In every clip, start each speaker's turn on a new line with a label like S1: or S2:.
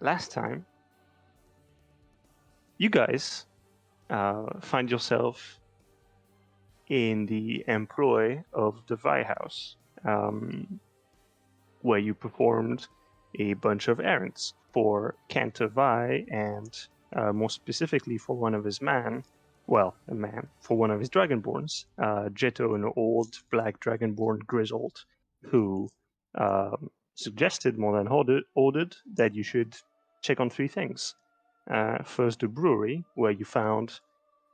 S1: last time, you guys find yourself in the employ of the Vi House, where you performed a bunch of errands for Cantor Vi and more specifically for one of his for one of his dragonborns, Jetto, an old black dragonborn grizzled, who suggested more than ordered that you should check on three things. First, the brewery, where you found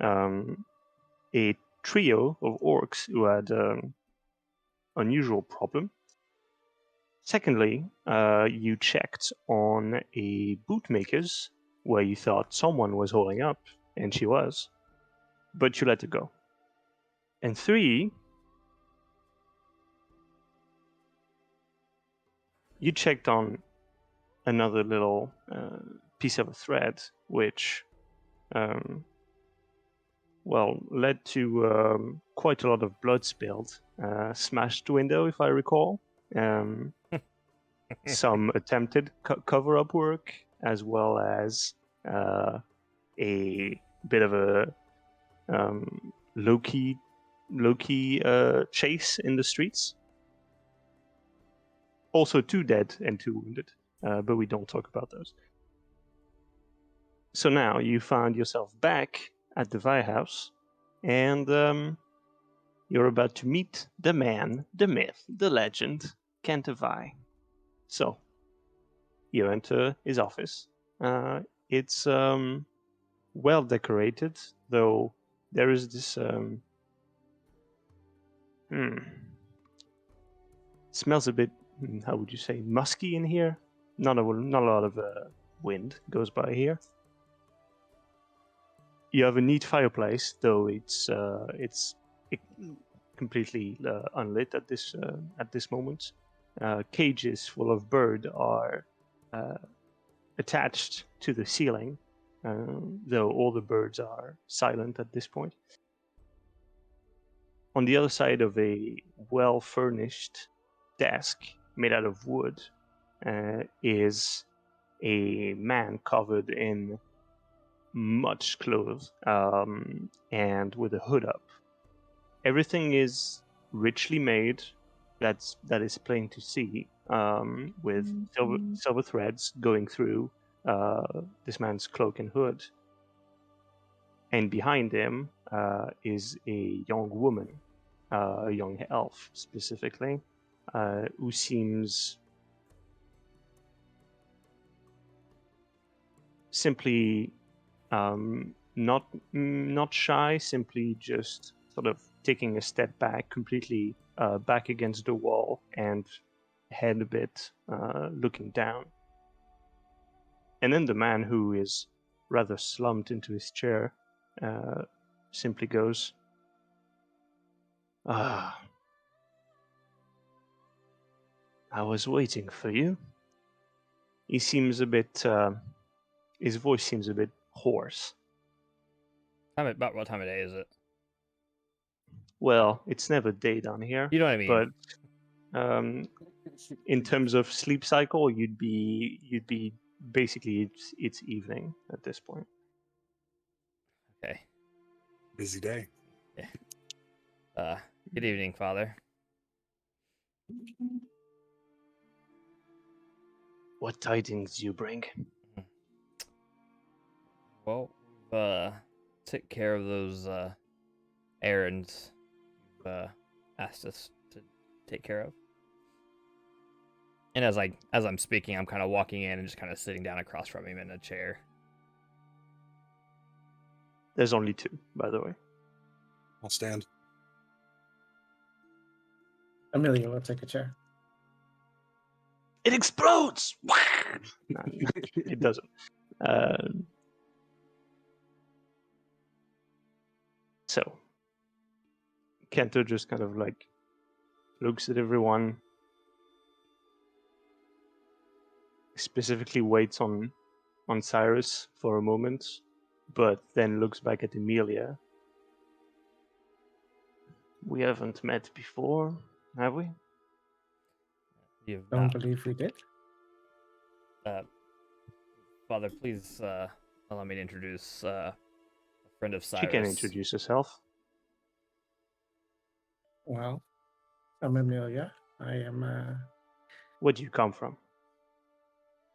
S1: a trio of orcs who had an unusual problem. Secondly, you checked on a bootmaker's where you thought someone was holding up, and she was, but you let it go. And three, you checked on another little piece of a thread, which, led to quite a lot of blood spilled. Smashed window, if I recall. Some attempted cover-up work, as well as a bit of a low-key chase in the streets. Also 2 dead and 2 wounded, but we don't talk about those. So now you found yourself back at the Vi House, and you're about to meet the man, the myth, the legend, Cantor Vi. So, you enter his office. It's well decorated, though there is this smells a bit, how would you say, musky in here. Not a lot of wind goes by here. You have a neat fireplace, though it's completely unlit at this moment. Cages full of bird are attached to the ceiling, though all the birds are silent at this point. On the other side of a well-furnished desk made out of wood is a man covered in much clothes and with a hood up. Everything is richly made. That is plain to see, with silver threads going through this man's cloak and hood. And behind him is a young woman, a young elf specifically, who seems simply not shy, simply just sort of taking a step back, completely back against the wall and head a bit looking down. And then the man, who is rather slumped into his chair, simply goes, I was waiting for you. He seems a bit, his voice seems a bit hoarse.
S2: About what time of day is it?
S1: Well, it's never day down here.
S2: You know what I mean.
S1: But in terms of sleep cycle, you'd be basically it's evening at this point.
S2: Okay.
S3: Busy day.
S2: Yeah. Good evening, Father.
S1: What tidings do you bring?
S2: Well, took care of those errands you've asked us to take care of. And as I'm speaking, I'm kind of walking in and just kind of sitting down across from him in a chair.
S1: There's only 2, by the way.
S3: I'll stand.
S4: Amelia will take a chair.
S1: It explodes! No, it doesn't. So, Cantor just kind of like looks at everyone, specifically waits on Cyrus for a moment, but then looks back at Amelia. We haven't met before, have we?
S4: Don't believe we did.
S2: Father, please allow me to introduce a friend of
S1: She can
S2: Cyrus.
S1: introduce herself.
S4: Well, I'm Amelia. I am
S1: Where do you come from?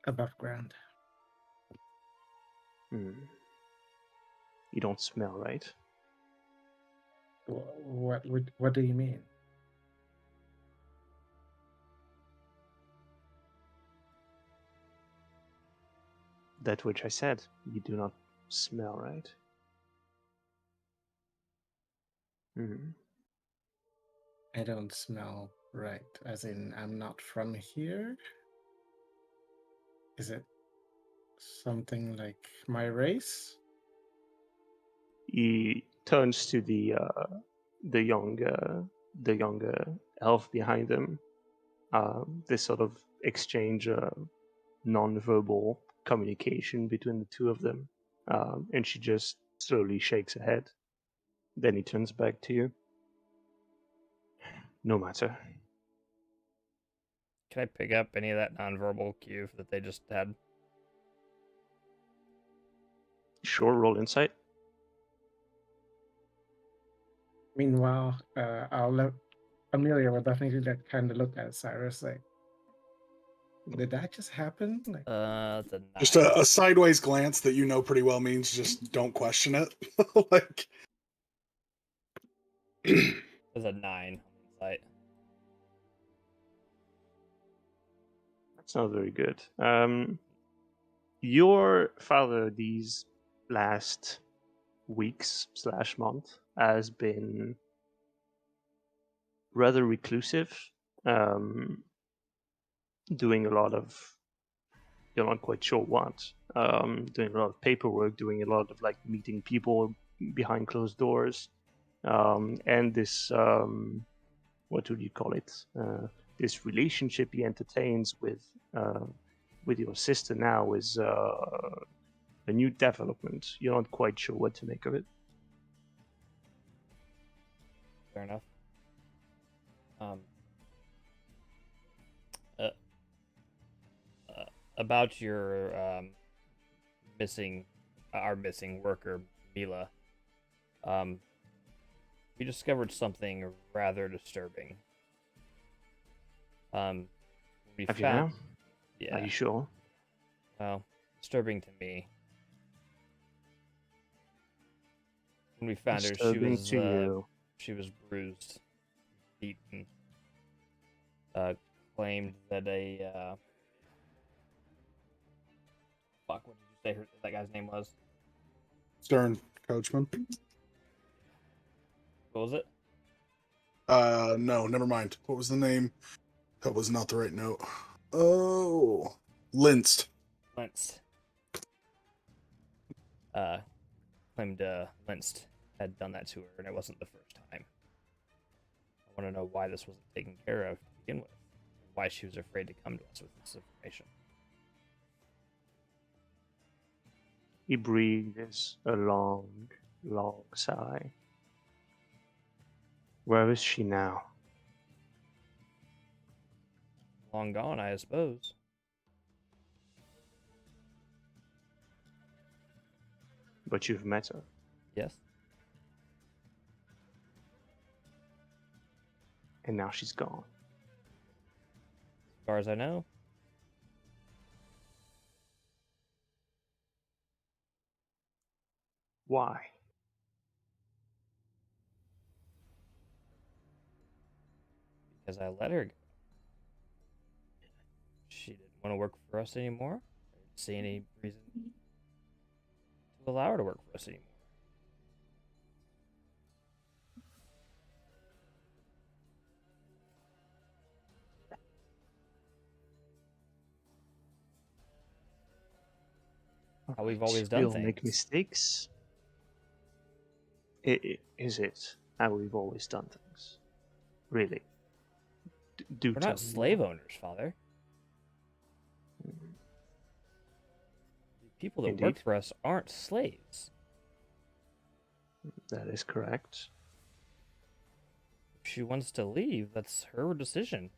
S4: above ground.
S1: Hmm. You don't smell right.
S4: What do you mean?
S1: That which I said. You do not smell right. Hmm.
S4: I don't smell right. As in, I'm not from here. Is it something like my race?
S1: He turns to the younger the younger elf behind him. This sort of exchange non-verbal communication between the two of them, and she just slowly shakes her head. Then he turns back to you. No matter.
S2: Can I pick up any of that nonverbal cue that they just had?
S1: Sure, roll insight.
S4: Meanwhile, I'll let Amelia will definitely kind of look at Cyrus like, did that just happen? Like,
S2: It's a 9.
S3: Just a sideways glance that you know pretty well means just don't question it. Like,
S2: It's a 9 on insight.
S1: That's not very good. Your father these last weeks slash month has been rather reclusive, doing a lot of, you're not quite sure what, doing a lot of paperwork, doing a lot of like meeting people behind closed doors, and this what would you call it, this relationship he entertains with your sister now is a new development. You're not quite sure what to make of it.
S2: Fair enough. Uh, about your missing, our missing worker, Mila. We discovered something rather disturbing. We
S1: Have you
S2: found,
S1: now?
S2: yeah,
S1: Are you sure?
S2: well, disturbing to me. When we found her,
S1: Disturbing to you.
S2: she was bruised, beaten. Claimed that fuck, what did you say that guy's name was?
S3: Stern coachman.
S2: What was it?
S3: No, never mind. What was the name? That was not the right note. Oh, Linst.
S2: Linst. Claimed Linst had done that to her, and it wasn't the first time. I want to know why this wasn't taken care of to begin with. Why she was afraid to come to us with this information.
S1: He breathes a long, long sigh. Where is she now?
S2: Long gone, I suppose.
S1: But you've met her.
S2: Yes.
S1: And now she's gone.
S2: As far as I know.
S1: Why?
S2: Because I let her go. She didn't want to work for us anymore. I didn't see any reason to allow her to work for us anymore. How we've always done
S1: We all
S2: things.
S1: make mistakes. Is it how we've always done things? Really? Do
S2: We're
S1: tell
S2: not
S1: me
S2: slave
S1: more.
S2: owners, Father. The people that work
S1: Indeed.
S2: for us aren't slaves.
S1: That is correct.
S2: If she wants to leave, that's her decision.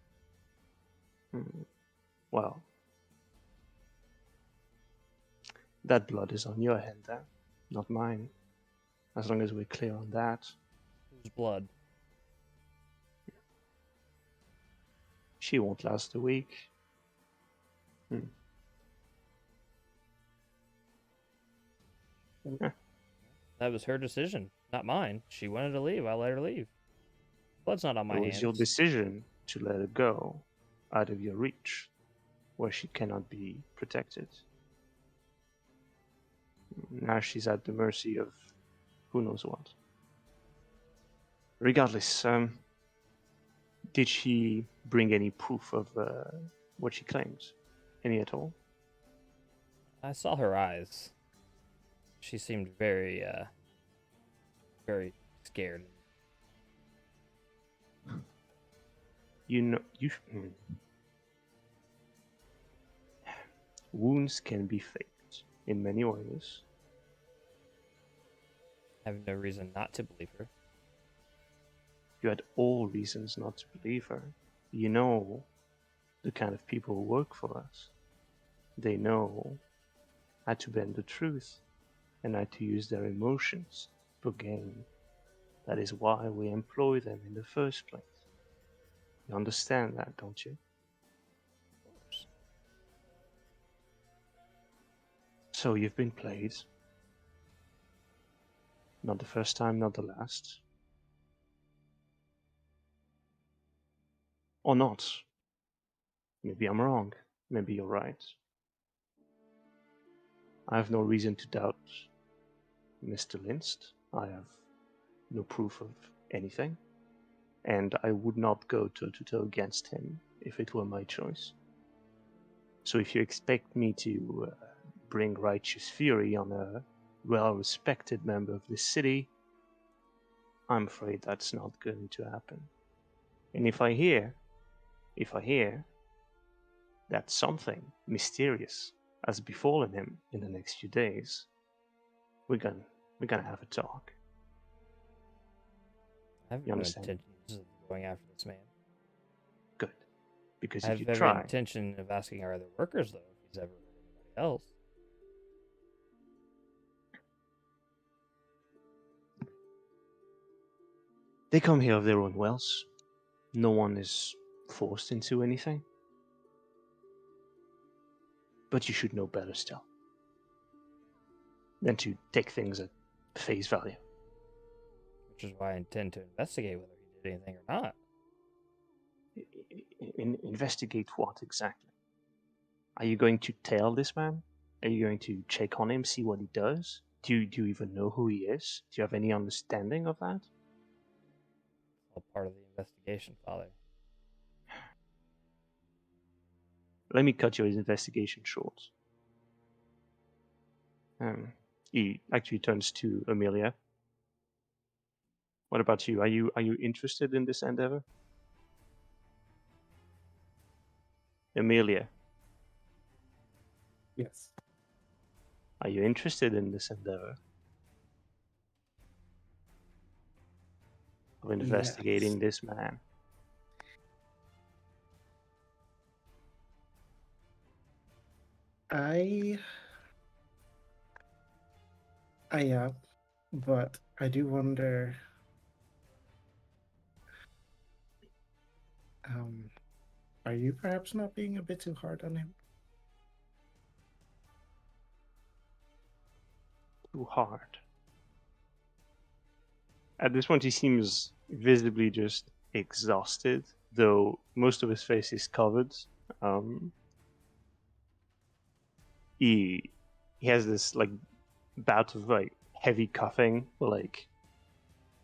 S1: Hmm. Well, That blood is on your hand, then, not mine. As long as we're clear on that.
S2: Whose blood?
S1: She won't last a week.
S2: That was her decision, not mine. She wanted to leave. I let her leave. Blood's not on my
S1: It was
S2: hands.
S1: your decision to let her go out of your reach, where she cannot be protected. Now she's at the mercy of who knows what. Regardless, did she bring any proof of what she claims? Any at all?
S2: I saw her eyes. She seemed very, very scared.
S1: Wounds can be faked in many ways.
S2: I have no reason not to believe her.
S1: You had all reasons not to believe her. You know the kind of people who work for us. They know how to bend the truth and how to use their emotions for gain. That is why we employ them in the first place. You understand that, don't you?
S2: Of course.
S1: So you've been played. Not the first time, not the last. Or not. Maybe I'm wrong. Maybe you're right. I have no reason to doubt Mr. Linst. I have no proof of anything. And I would not go toe-to-toe against him if it were my choice. So if you expect me to bring righteous fury on a well-respected member of this city, I'm afraid that's not going to happen. And if I hear that something mysterious has befallen him in the next few days, we're gonna have a talk.
S2: I have
S1: You
S2: no
S1: understand?
S2: intentions of going after this man.
S1: Good. Because
S2: I
S1: if
S2: have
S1: you
S2: every
S1: try,
S2: intention of asking our other workers, though, if he's ever hurt anybody else.
S1: they come here of their own wills. No one is forced into anything. But you should know better still than to take things at face value.
S2: Which is why I intend to investigate whether he did anything or not.
S1: Investigate what exactly? Are you going to tail this man? Are you going to check on him, see what he does? Do you even know who he is? Do you have any understanding of that?
S2: It's all part of the investigation, Father.
S1: Let me cut your investigation short. He actually turns to Amelia. What about you? Are you interested in this endeavor? Amelia,
S4: Yes.
S1: are you interested in this endeavor? Of investigating this man?
S4: I am, but I do wonder. Are you perhaps not being a bit too hard on him?
S1: Too hard. At this point, he seems visibly just exhausted, though most of his face is covered. He has this like bout of like heavy coughing for like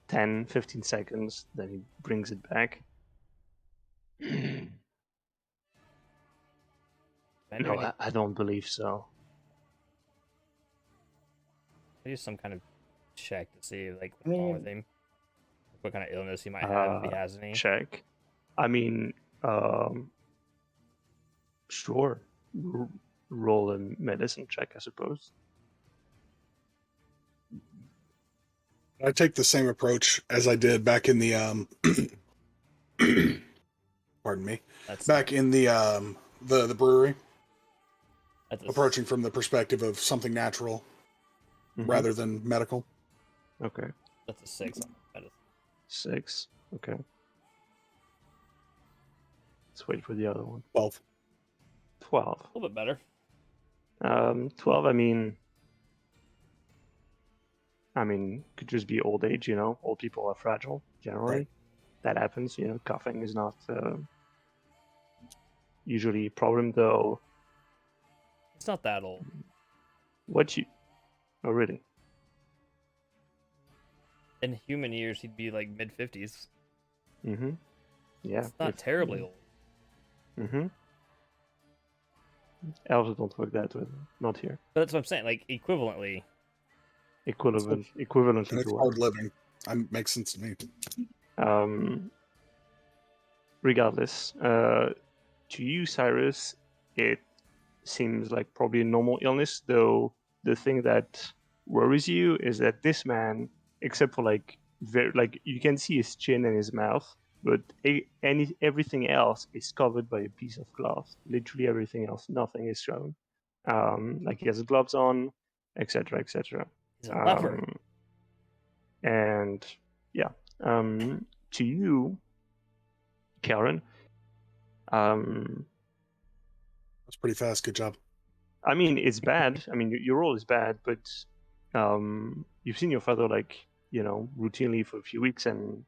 S1: 10-15 seconds, then he brings it back. No, I don't believe so.
S2: I do some kind of check to see like what's wrong with him, what kind of illness he might have if he has any.
S1: Check. I mean, sure. Roll a medicine check, I suppose.
S3: I take the same approach as I did back in the pardon me.
S2: That's
S3: Back in the brewery.
S2: That's a
S3: approaching from the perspective of something natural
S1: Mhm.
S3: rather than medical.
S1: Okay.
S2: That's a 6 on medicine.
S1: 6. Okay. Let's wait for the other one.
S3: 12.
S1: 12.
S2: A little bit better.
S1: 12. I mean, could just be old age. Old people are fragile generally.
S3: Right.
S1: That happens. Coughing is not usually a problem, though.
S2: It's not that old.
S1: What you? Oh, really?
S2: In human years, he'd be like mid-50s.
S1: Mm-hmm. Yeah.
S2: It's not terribly old.
S1: Mm-hmm. Elves don't work that way. Not here.
S2: But that's what I'm saying. Like equivalently,
S1: Equivalently
S3: And it's
S1: to what?
S3: hard living. Makes sense to me.
S1: Regardless, to you, Cyrus, it seems like probably a normal illness, though the thing that worries you is that this man, except for like you can see his chin and his mouth, but everything else is covered by a piece of cloth. Literally everything else, nothing is shown. Like he has gloves on, etc., etc.
S2: he's a leper.
S1: And yeah, to you, Karen,
S3: That's pretty fast. Good job.
S1: I mean, it's bad. I mean, your role is bad, but you've seen your father routinely for a few weeks, and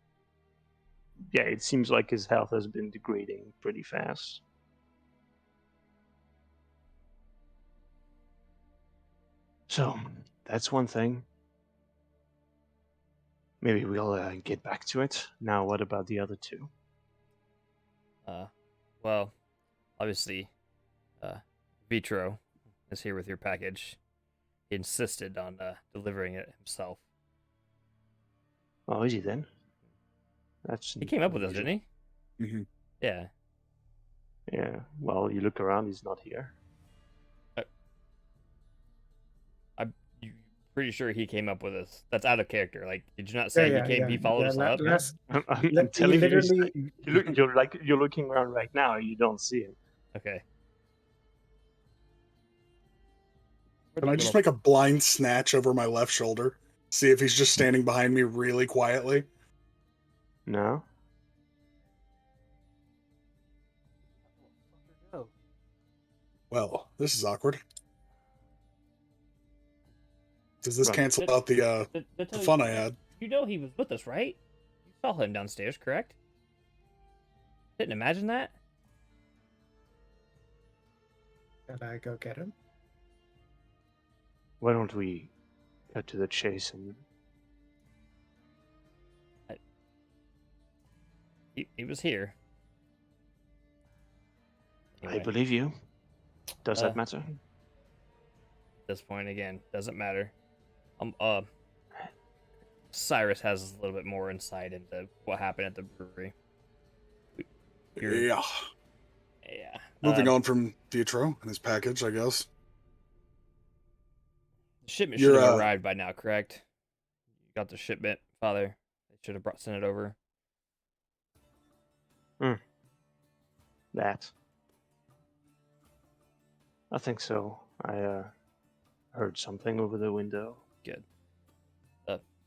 S1: yeah, it seems like his health has been degrading pretty fast. So that's one thing. Maybe we'll get back to it. Now, what about the other two?
S2: Well, obviously, Vitro is here with your package. He insisted on delivering it himself.
S1: Oh, is he then?
S2: He came up with this,
S1: unusual.
S2: didn't he?
S3: Mm-hmm.
S2: Yeah.
S1: Yeah. Well, you look around; he's not here.
S2: I'm pretty sure he came up with this. That's out of character. Like, did you not
S4: Yeah,
S2: say
S4: yeah,
S2: he came?
S4: yeah.
S2: He followed us up.
S4: Last,
S1: I'm
S4: he
S1: telling you,
S4: literally.
S1: you're looking around right now. You don't see him.
S2: Okay.
S3: Can I just make a blind snatch over my left shoulder? See if he's just standing behind me really quietly?
S1: No.
S3: Well, this is awkward. Does this
S1: Right.
S3: cancel out the fun I had?
S2: You know he was with us, right? You saw him downstairs, correct? Didn't imagine that.
S4: Can I go get him?
S1: Why don't we cut to the chase and
S2: He was here.
S1: I believe you. Does that
S2: Uh,
S1: matter?
S2: At this point, again, doesn't matter. Cyrus has a little bit more insight into what happened at the brewery.
S3: Yeah.
S2: Yeah.
S3: Moving on from Pietro and his package, I guess.
S2: The shipment
S3: You're,
S2: should have arrived by now, correct? You got the shipment, Father. They should have sent it over.
S1: That. I think so. I heard something over the window.
S2: Good.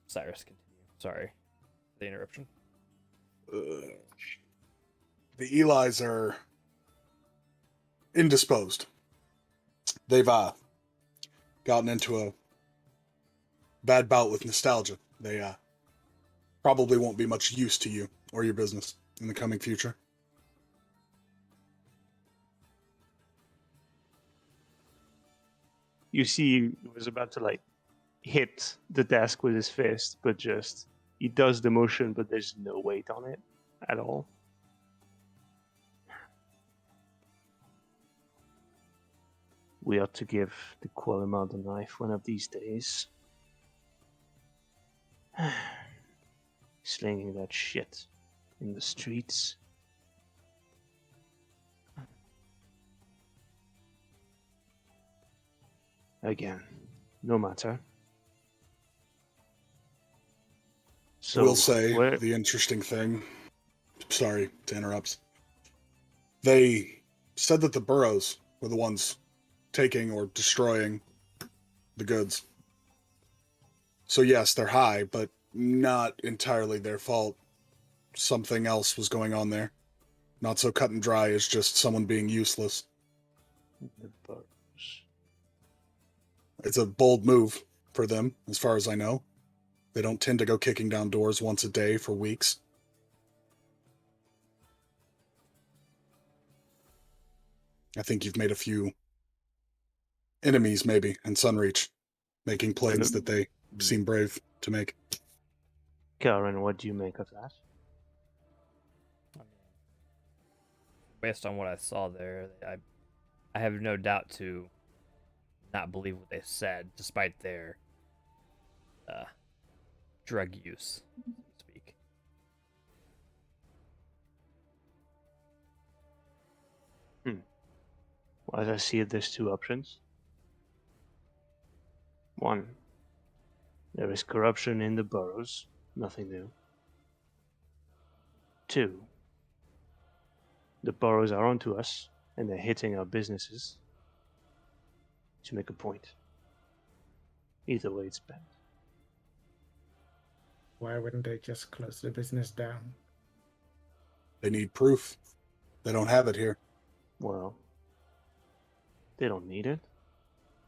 S2: Cyrus, continue. Sorry for the interruption.
S3: The Elis are indisposed. They've gotten into a bad bout with nostalgia. They probably won't be much use to you or your business in the coming future.
S1: You see, he was about to hit the desk with his fist, but just he does the motion, but there's no weight on it at all. We ought to give the Qualimar the knife one of these days. Slinging that shit in the streets. Again, no matter. So,
S3: I will say
S1: where...
S3: the interesting thing. Sorry to interrupt. They said that the Burrows were the ones taking or destroying the goods. So yes, they're high, but not entirely their fault. Something else was going on there. Not so cut and dry as just someone being useless.
S1: The burrows.
S3: It's a bold move for them, as far as I know. They don't tend to go kicking down doors once a day for weeks. I think you've made a few enemies, maybe, in Sunreach, making plays that they seem brave to make.
S1: Karen, what do you make of that?
S2: I mean, based on what I saw there, I have no doubt to not believe what they said, despite their drug use, so to speak.
S1: Well, as I see it, there's two options. One, there is corruption in the boroughs, nothing new. Two, the boroughs are onto us, and they're hitting our businesses to make a point. Either way, it's bad.
S4: Why wouldn't they just close the business down?
S3: They need proof. They don't have it here.
S1: Well, they don't need it.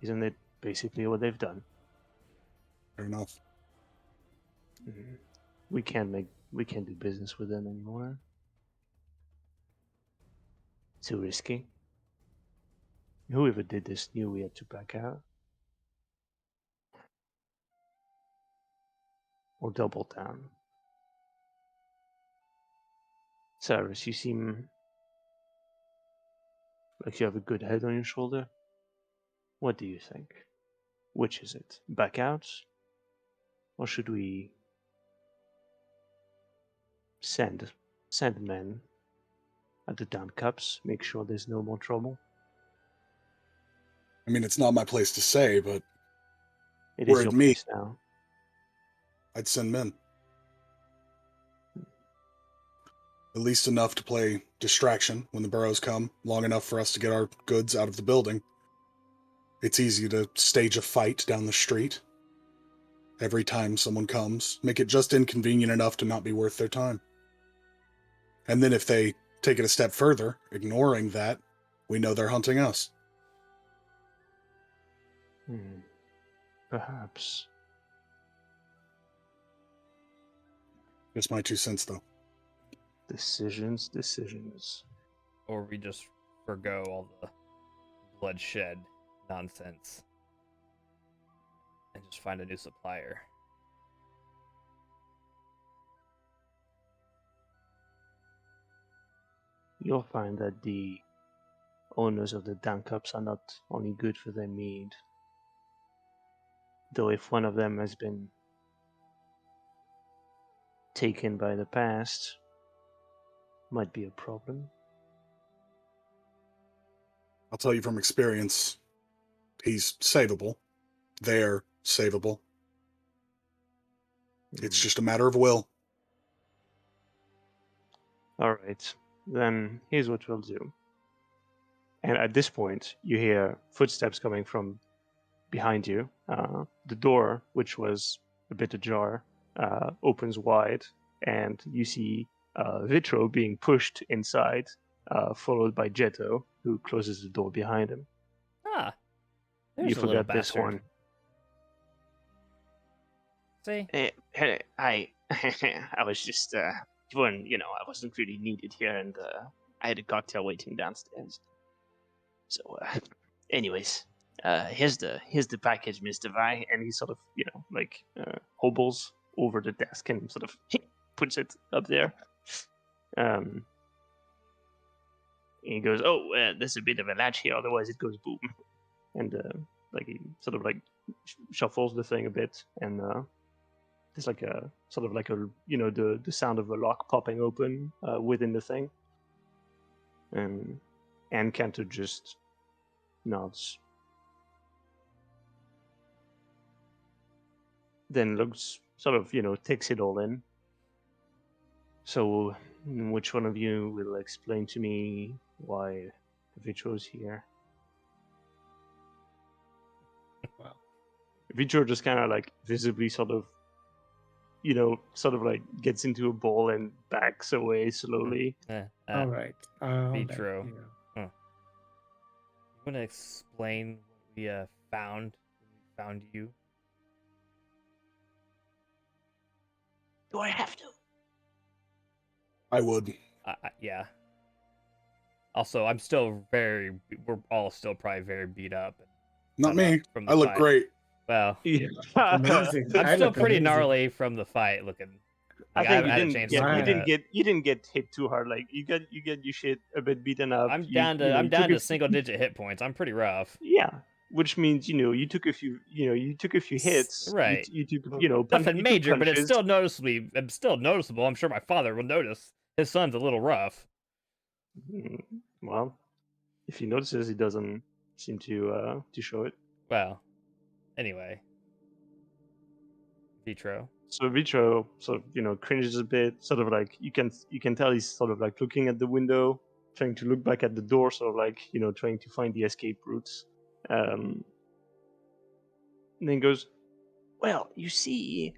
S1: Isn't it basically what they've done?
S3: Fair enough.
S1: Mhm. We can't do business with them anymore. Too risky. Whoever did this knew we had to back out. Or double down. Cyrus, you seem like you have a good head on your shoulder. What do you think? Which is it? Back out? Or should we send men at the down cups, make sure there's no more trouble?
S3: I mean, it's not my place to say, but
S1: It
S3: were
S1: is
S3: it
S1: your
S3: me,
S1: place now.
S3: I'd send men. At least enough to play distraction when the burrows come, long enough for us to get our goods out of the building. It's easy to stage a fight down the street. Every time someone comes, make it just inconvenient enough to not be worth their time. And then if they take it a step further, ignoring that, we know they're hunting us.
S1: Perhaps.
S3: Just my 2 cents, though.
S1: Decisions.
S2: Or we just forgo all the bloodshed nonsense and just find a new supplier.
S1: You'll find that the owners of the down cups are not only good for their mead, though if one of them has been taken by the past, might be a problem.
S3: I'll tell you from experience, he's savable. They're savable. It's just a matter of will.
S1: Alright, then here's what we'll do. And at this point, you hear footsteps coming from behind you. The door, which was a bit ajar, opens wide, and you see Vitro being pushed inside, followed by Jetto, who closes the door behind him.
S2: Ah, there's
S1: You
S2: a little
S1: forgot this
S2: bastard.
S1: one.
S2: See?
S5: I I was just I wasn't really needed here, and I had a cocktail waiting downstairs. So, anyways, here's the package, Mister Vi.
S1: And he sort of, hobbles over the desk and sort of puts it up there. And he goes, "Oh, there's a bit of a latch here, otherwise it goes boom." And he sort of shuffles the thing a bit, and there's like a sort of like a the sound of a lock popping open within the thing. And Cantor just nods. Then looks, sort of, takes it all in. So, which one of you will explain to me why Vitro's here? Vitro just kind of like visibly sort of, sort of like gets into a ball and backs away slowly.
S4: All right. I'll let
S2: Vitro.
S4: you.
S2: You want to explain what we found when we found you?
S5: Do I have to?
S3: I would.
S2: Yeah. Also, I'm still very. We're all still probably very beat up.
S3: Not
S2: Cut up
S3: me.
S2: from the
S3: I look
S2: fight.
S3: great.
S2: Well,
S1: Yeah.
S4: Amazing.
S2: I'm
S4: I
S2: still
S4: look
S2: pretty
S4: amazing.
S2: gnarly from the fight looking.
S1: I
S2: Like,
S1: think
S2: haven't
S1: you
S2: had a
S1: didn't
S2: chance
S1: get
S2: to
S1: you
S2: clean
S1: didn't
S2: up.
S1: get you didn't get hit too hard. Like you get your shit a bit beaten up.
S2: I'm
S1: You
S2: down to
S1: know,
S2: I'm
S1: you
S2: down
S1: took
S2: to
S1: a
S2: single digit hit points. I'm pretty rough.
S1: Yeah, which means you took a few you took a few hits.
S2: Right.
S1: You took
S2: Nothing
S1: you took
S2: major, but it's
S1: punches.
S2: still noticeable. I'm sure my father will notice. His son's a little rough.
S1: Well, if he notices, he doesn't seem to show it.
S2: Well, anyway. Vitro.
S1: So Vitro sort of cringes a bit, sort of like you can tell he's sort of like looking at the window, trying to look back at the door, sort of like trying to find the escape routes. And then goes,
S5: Well, you see,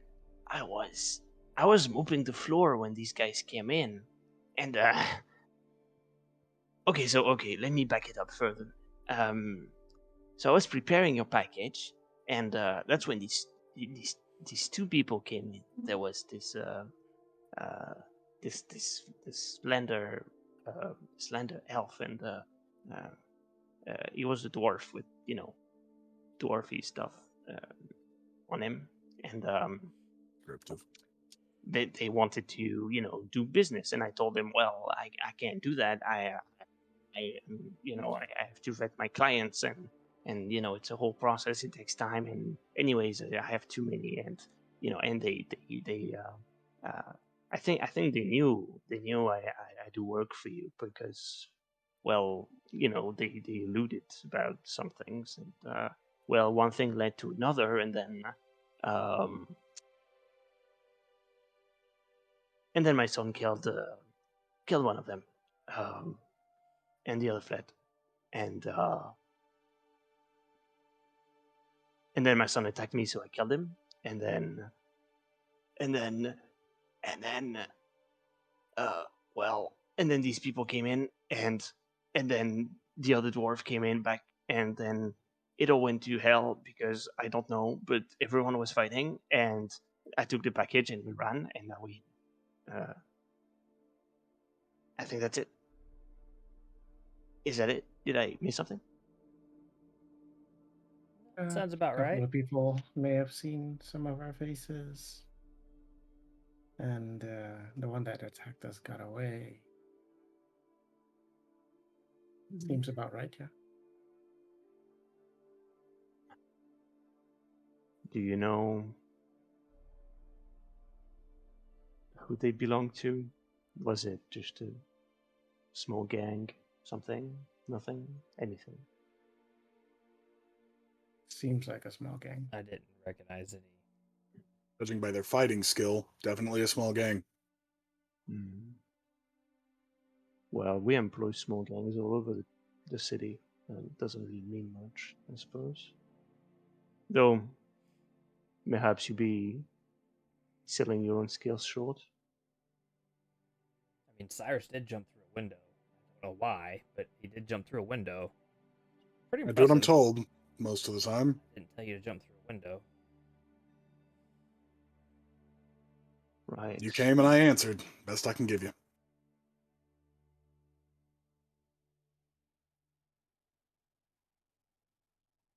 S5: I was mopping the floor when these guys came in, and okay, let me back it up further. So I was preparing your package, and that's when these two people came in. There was uh, this slender elf, and he was a dwarf with dwarfy stuff on him, and
S3: Descriptive.
S5: they wanted to do business, and I told them, well, I can't do that. I have to vet my clients, and it's a whole process. It takes time, and anyways, I have too many, and they I think they knew I do work for you because, well, they alluded about some things, and well, one thing led to another, um and then my son killed one of them, and the other fled, and and then my son attacked me, so I killed him, and then and then and then uh well, and then these people came in, and then the other dwarf came in back, and then it all went to hell because I don't know, but everyone was fighting, and I took the package and we ran, and now we uh I think that's it. Is that it? Did I miss something?
S2: Sounds about
S4: A couple
S2: right.
S4: of people may have seen some of our faces, and the one that attacked us got away. Seems about right, yeah.
S1: do you know who they belong to? Was it just a small gang? Something? Nothing? Anything?
S4: Seems like a small gang.
S2: I didn't recognize any.
S3: Judging by their fighting skill, definitely a small gang.
S1: Hmm. Well, we employ small gangs all over the city. It doesn't really mean much, I suppose. Though, perhaps you be selling your own skills short.
S2: I mean, Cyrus did jump through a window. I don't know why, but he did jump through a window. Pretty
S3: I do what
S2: impressive.
S3: I'm told most of the time.
S2: Didn't tell you to jump through a window.
S1: Right.
S3: You came and I answered. Best I can give you.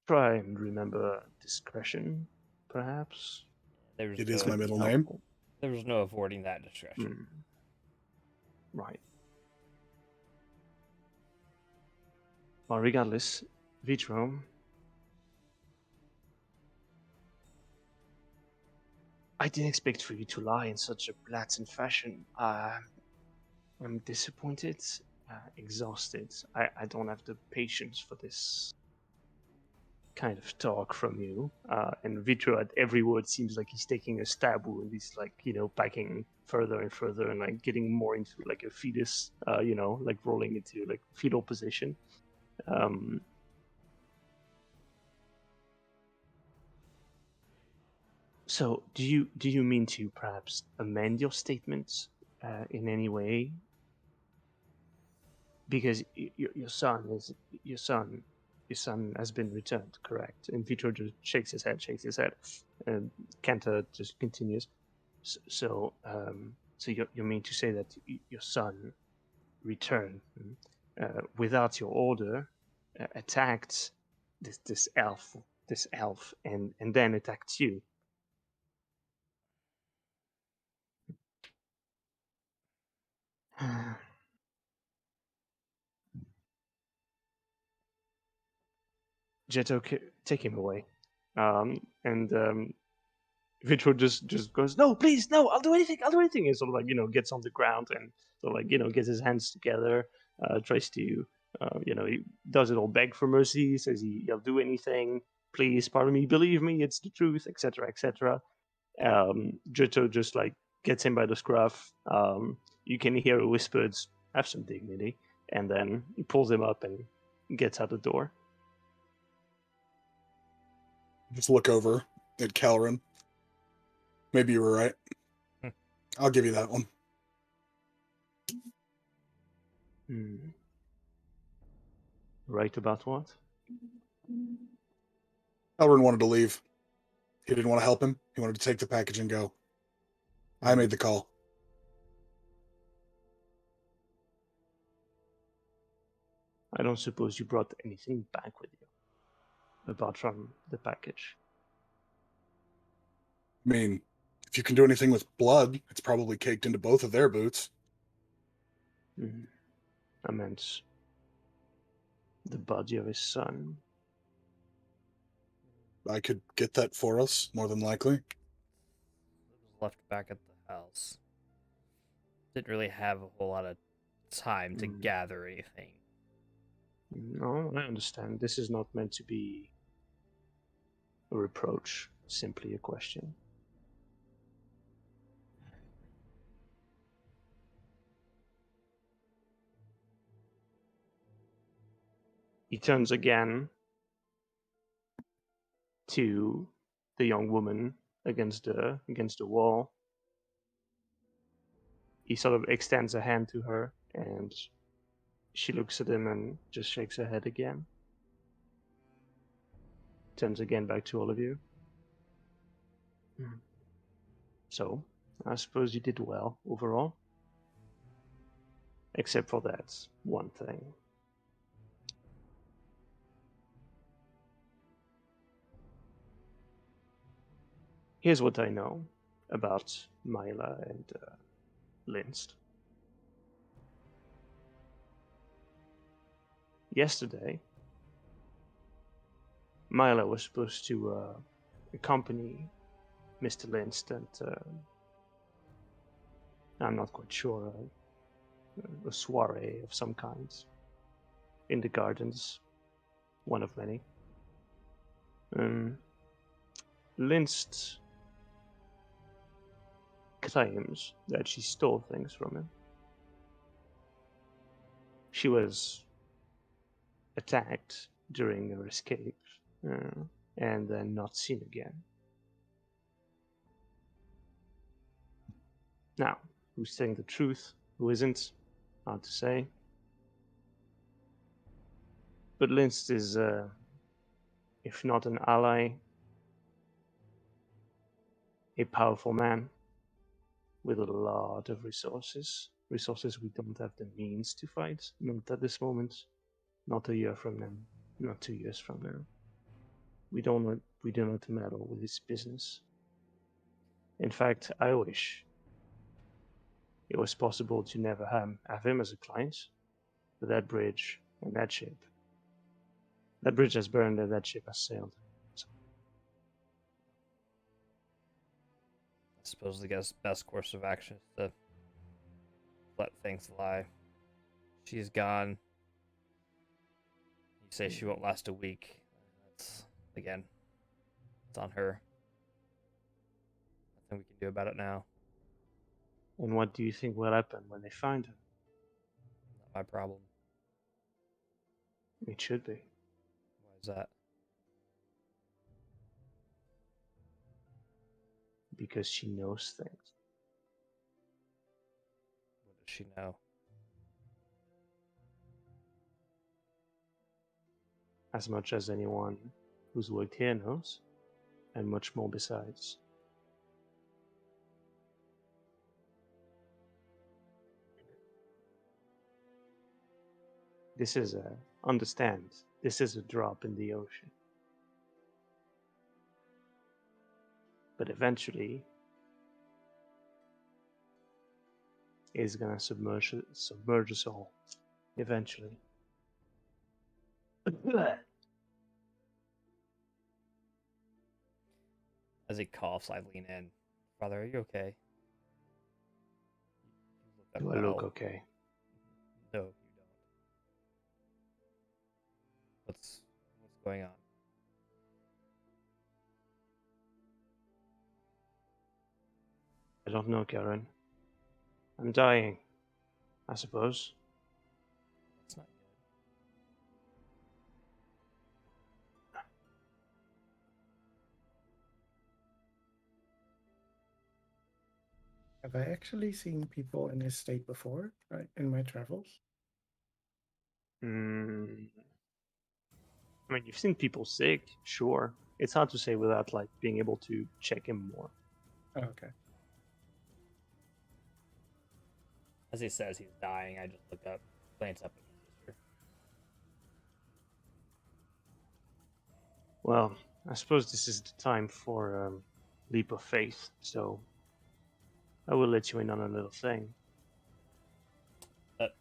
S1: Try and remember discretion, perhaps.
S2: There was
S3: It
S2: no,
S3: is my
S1: Could be
S3: middle name.
S1: helpful.
S2: There was no avoiding that discretion.
S1: Right. Well, regardless, Vitro, I didn't expect for you to lie in such a blatant fashion. I'm disappointed, exhausted. I don't have the patience for this kind of talk from you. And Vitro, at every word, seems like he's taking a stab wound. He's like, backing further and further and like getting more into like a fetus, like rolling into like fetal position. So, do you mean to perhaps amend your statements in any way? Because your son is your son, your son has been returned, correct? And Vitor just shakes his head, and Kanta just continues. So you mean to say that your son returned without your order, attacked this elf, and then attacked you? Jetto, take him away. And Vitro just goes, no, please, no, I'll do anything, and sort of like, gets on the ground and sort of like, gets his hands together, tries to, he does it all, beg for mercy, says he'll do anything, please, pardon me, believe me, it's the truth, etc., etc. Jetto just like gets him by the scruff. You can hear whispered, have some dignity, and then he pulls him up and gets out the door.
S3: Just look over at Calrin. Maybe you were right. I'll give you that one.
S1: Right about what?
S3: Calrin wanted to leave. He didn't want to help him. He wanted to take the package and go. I made the call.
S1: I don't suppose you brought anything back with you, apart from the package.
S3: I mean, if you can do anything with blood, it's probably caked into both of their boots.
S1: I meant the body of his son.
S3: I could get that for us, more than likely.
S2: It was left back at the house. Didn't really have a whole lot of time to gather anything.
S1: No, I understand. This is not meant to be a reproach, simply a question. He turns again to the young woman against the wall. He sort of extends a hand to her, and she looks at him and just shakes her head again. Turns again back to all of you. So, I suppose you did well overall. Except for that one thing. Here's what I know about Myla and Linst. Yesterday, Myla was supposed to accompany Mr. Linst and I'm not quite sure, a soiree of some kind in the gardens, one of many. Linst claims that she stole things from him. She was attacked during her escape and then not seen again. Now, who's saying the truth, who isn't, hard to say. But Linst is, if not an ally, a powerful man with a lot of resources. Resources we don't have the means to fight, not at this moment, not a year from now, not 2 years from now. We do not meddle with his business. In fact, I wish it was possible to never have him as a client, but that bridge and that ship. That bridge has burned and that ship has sailed. So.
S2: I suppose the best course of action is to let things lie. She's gone. You say she won't last a week. That's, again, it's on her. Nothing we can do about it now.
S1: And what do you think will happen when they find her?
S2: Not my problem.
S1: It should be.
S2: Why is that?
S1: because she knows things.
S2: What does she know?
S1: As much as anyone who's worked here knows, and much more besides. This is understand, this is a drop in the ocean. But eventually, it's gonna submerge us all. Eventually.
S2: As he coughs, I lean in. Father, are you okay? You
S1: Do
S2: look
S1: I look
S2: unwell.
S1: okay?
S2: No, you don't. What's going on?
S1: I don't know, Karen. I'm dying, I suppose.
S2: That's not good.
S4: Have I actually seen people in this state before, right, in my travels?
S1: Mm. I mean, you've seen people sick, sure. It's hard to say without like being able to check him more.
S4: Oh, okay.
S2: As he says he's dying, I just look up, glance up at my sister.
S1: Well, I suppose this is the time for leap of faith, so I will let you in on a little thing.
S2: Before you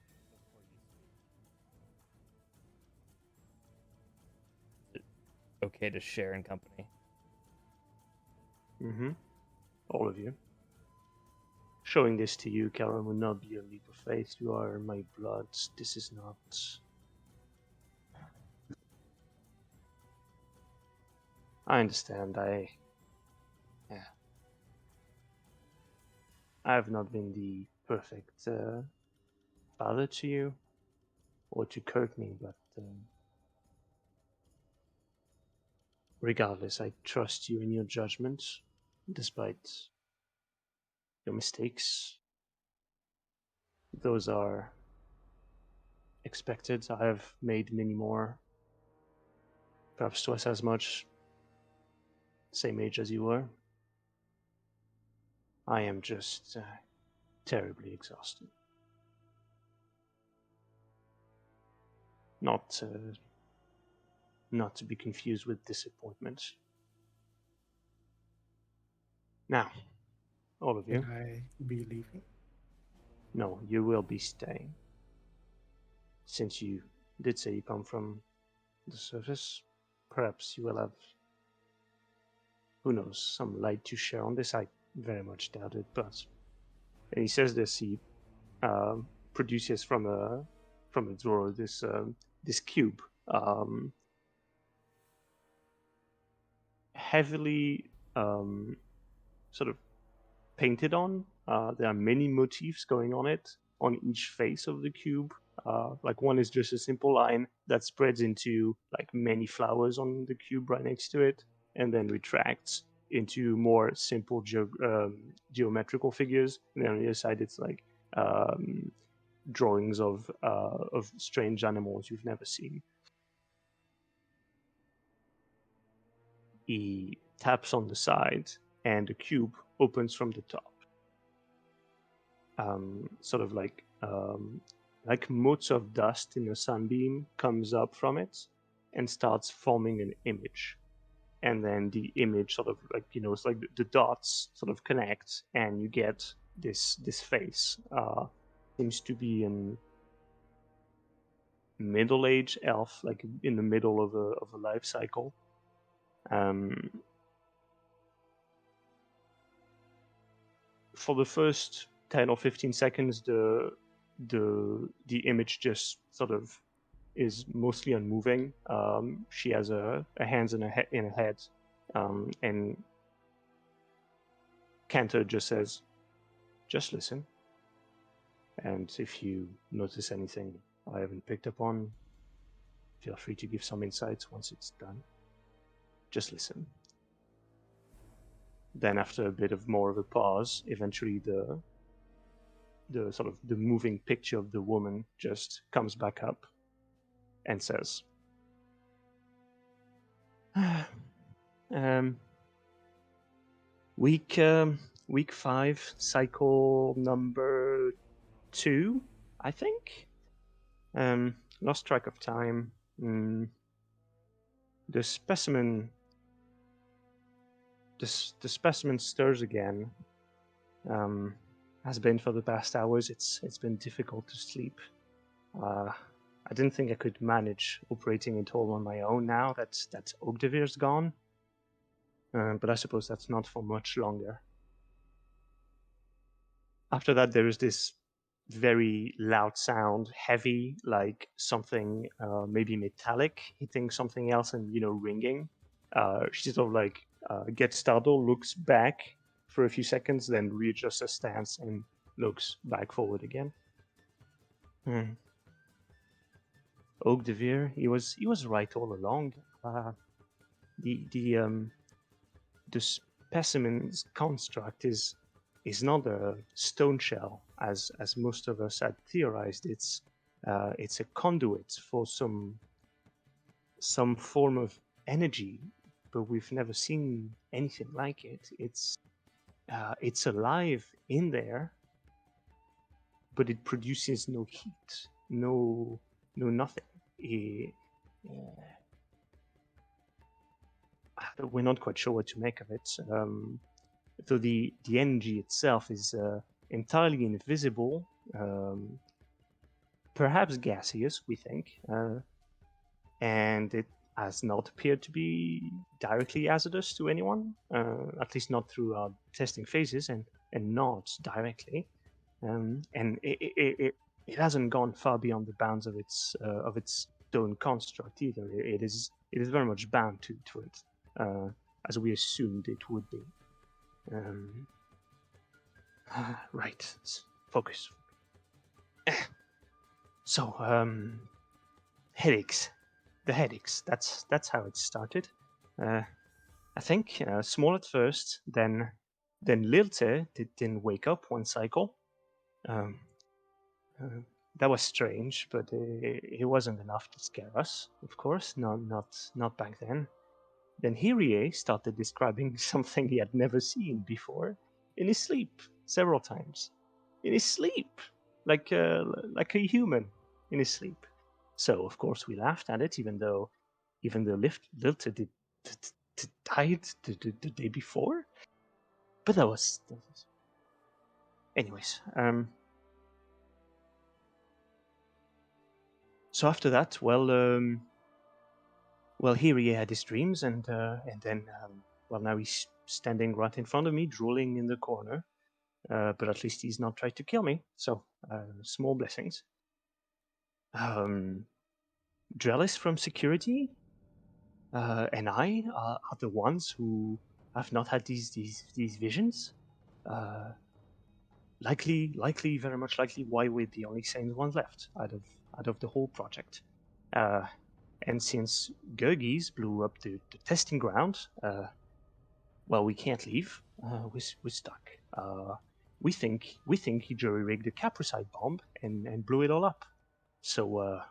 S2: speak, is it okay to share in company?
S1: Mm-hmm. All of you. Showing this to you, Karen, would not be a leap of faith. You are my blood. This is not. I understand. Yeah. I have not been the perfect father to you or to Courtney, but regardless, I trust you in your judgment, despite your mistakes. Those are expected. I have made many more, perhaps twice as much, same age as you were. I am just terribly exhausted. Not, not to be confused with disappointment. Now, all of you.
S4: Should I be leaving?
S1: No, you will be staying. Since you did say you come from the surface, perhaps you will have, who knows, some light to share on this. I very much doubt it, but. And he says this, he produces from a drawer this cube, heavily sort of painted on. There are many motifs going on it on each face of the cube. Like one is just a simple line that spreads into like many flowers on the cube right next to it, and then retracts into more simple geometrical figures. And then on the other side, it's like drawings of strange animals you've never seen. He taps on the side, and the cube opens from the top. Sort of like motes of dust in a sunbeam comes up from it and starts forming an image. And then the image sort of like, it's like the dots sort of connect, and you get this face. Seems to be an middle-aged elf, like in the middle of a life cycle. For the first 10 or 15 seconds, the image just sort of is mostly unmoving. She has her hands in her head, and Cantor just says, "Just listen, and if you notice anything I haven't picked up on, feel free to give some insights once it's done. Just listen." Then, after a bit of more of a pause, eventually the sort of the moving picture of the woman just comes back up and says, um, week 5, cycle number 2, I think. Lost track of time. The specimen the specimen stirs again. Has been for the past hours. It's been difficult to sleep. I didn't think I could manage operating it all on my own now that Ogdevir's gone. But I suppose that's not for much longer. After that, there is this very loud sound, heavy, like something maybe metallic hitting something else and, ringing. She sort of like gets startled, looks back for a few seconds, then readjusts her stance and looks back forward again. Ogdevir, he was right all along. The specimen's construct is not a stone shell as most of us had theorized. It's a conduit for some form of energy, but we've never seen anything like it. It's alive in there, but it produces no heat, no nothing. We're not quite sure what to make of it. So the energy itself is entirely invisible, perhaps gaseous, we think, and it has not appeared to be directly hazardous to anyone, at least not through our testing phases, and not directly. And it hasn't gone far beyond the bounds of its stone construct either. It is very much bound to it, as we assumed it would be. Right. Focus. So, headaches. The headaches. That's how it started. I think small at first, then Lilte didn't wake up one cycle. That was strange, but it wasn't enough to scare us. Of course, not back then. Then Hirie started describing something he had never seen before in his sleep several times. In his sleep, like a human in his sleep. So of course we laughed at it, even though Lilta died the day before. But that was. Anyways, so after that, well, Hirie had his dreams, and then, now he's standing right in front of me, drooling in the corner. But at least he's not tried to kill me, so small blessings. Drelis from security and I are the ones who have not had these visions. Likely, very much likely, why we're the only sane ones left out of the whole project. And since Gurgies blew up the testing ground, we can't leave. We're stuck. We think he jury-rigged a capricide bomb and blew it all up. So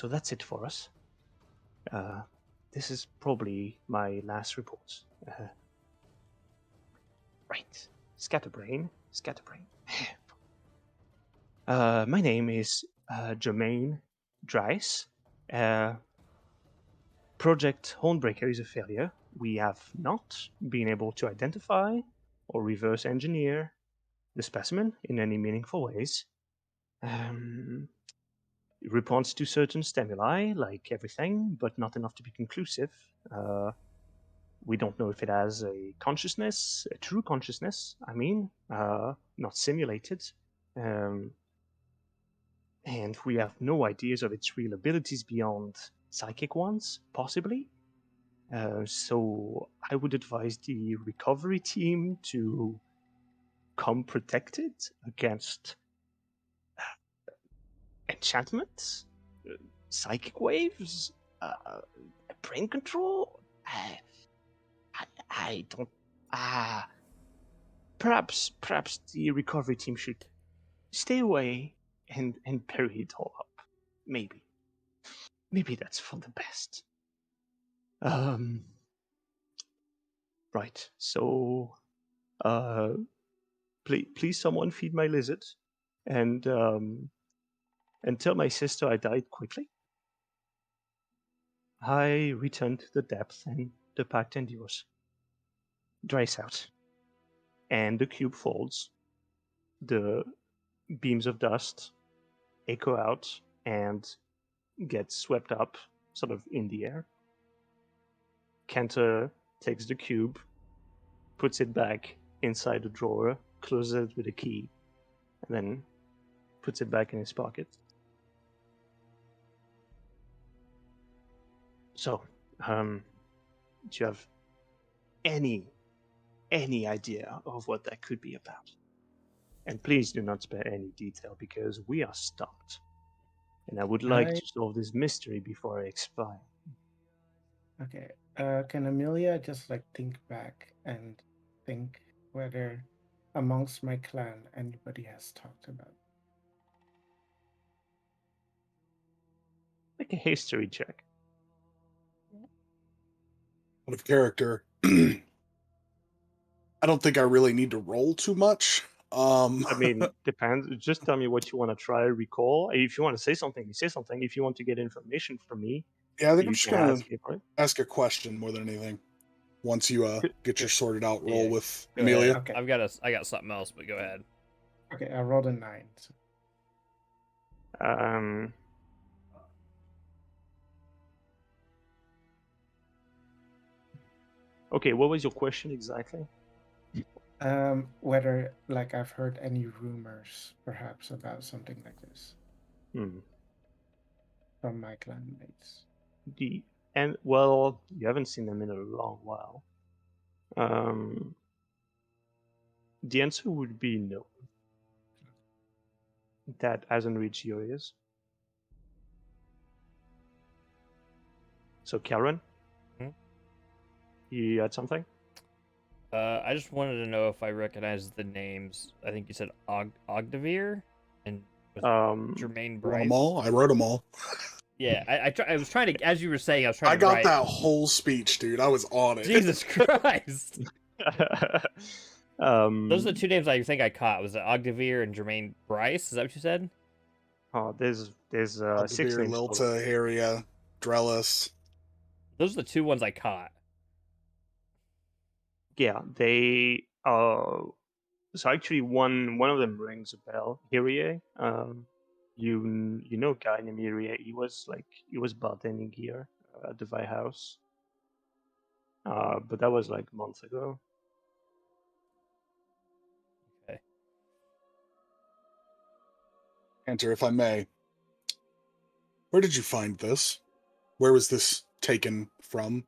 S1: that's it for us. This is probably my last report. Right. Scatterbrain. My name is Jermaine Dries. Project Hornbreaker is a failure. We have not been able to identify or reverse engineer the specimen in any meaningful ways. It responds to certain stimuli, like everything, but not enough to be conclusive. We don't know if it has a consciousness, a true consciousness, not simulated. And we have no ideas of its real abilities beyond psychic ones, possibly. So I would advise the recovery team to come protected against enchantments, psychic waves, brain control. I
S5: Perhaps the recovery team should stay away and bury it all up. Maybe that's for the best. Right. So, please, someone feed my lizard, and tell my sister I died quickly. I return to the depths, and the pact endures. Dries out, and the cube folds. The beams of dust echo out and get swept up, sort of in the air. Cantor takes the cube, puts it back inside the drawer, closes it with a key, and then puts it back in his pocket. So, do you have any idea of what that could be about? And please do not spare any detail, because we are stumped. And I would like to solve this mystery before I expire.
S4: Okay. Can Amelia just like think back and think whether amongst my clan anybody has talked about?
S1: Make a history check.
S3: Out of character, I don't think I really need to roll too much.
S1: I mean, depends. Just tell me what you want to try, recall. If you want to say something, you say something. If you want to get information from me,
S3: yeah, I think I'm
S1: you
S3: just
S1: can
S3: gonna
S1: ask it, right?
S3: ask a question more than anything. Once you get your sorted out roll
S2: Yeah,
S3: with
S2: Go
S3: Amelia.
S2: ahead.
S4: Okay.
S2: I got something else, but go ahead.
S4: Okay, I rolled a 9. So.
S1: Okay, what was your question exactly?
S4: Whether like I've heard any rumors, perhaps, about something like this from my clanmates.
S1: Well, you haven't seen them in a long while. The answer would be no. That hasn't reached your ears. So, Karen, you had something?
S2: I just wanted to know if I recognize the names. I think you said Ogdevere and Jermaine
S3: Wrote
S2: Bryce.
S3: them all. I wrote them all.
S2: Yeah, I was trying to, as you were saying, I was trying
S3: I
S2: to
S3: got
S2: write.
S3: that whole speech, dude. I was on it.
S2: Jesus Christ! Those are the
S1: Those
S2: two names I think I caught. Was it Ogdevere and Jermaine Bryce? Is that what you said?
S1: Oh, there's 6
S3: Aldevir,
S1: names.
S3: Lilta, Haria, Drellis.
S2: Those are the two ones I caught.
S1: Yeah, they so actually one of them rings a bell. Hirie, you know a guy named Hirie. He was bartending here at the Vi House. But that was like months ago.
S2: Okay.
S3: Enter, if I may. Where did you find this? Where was this taken from?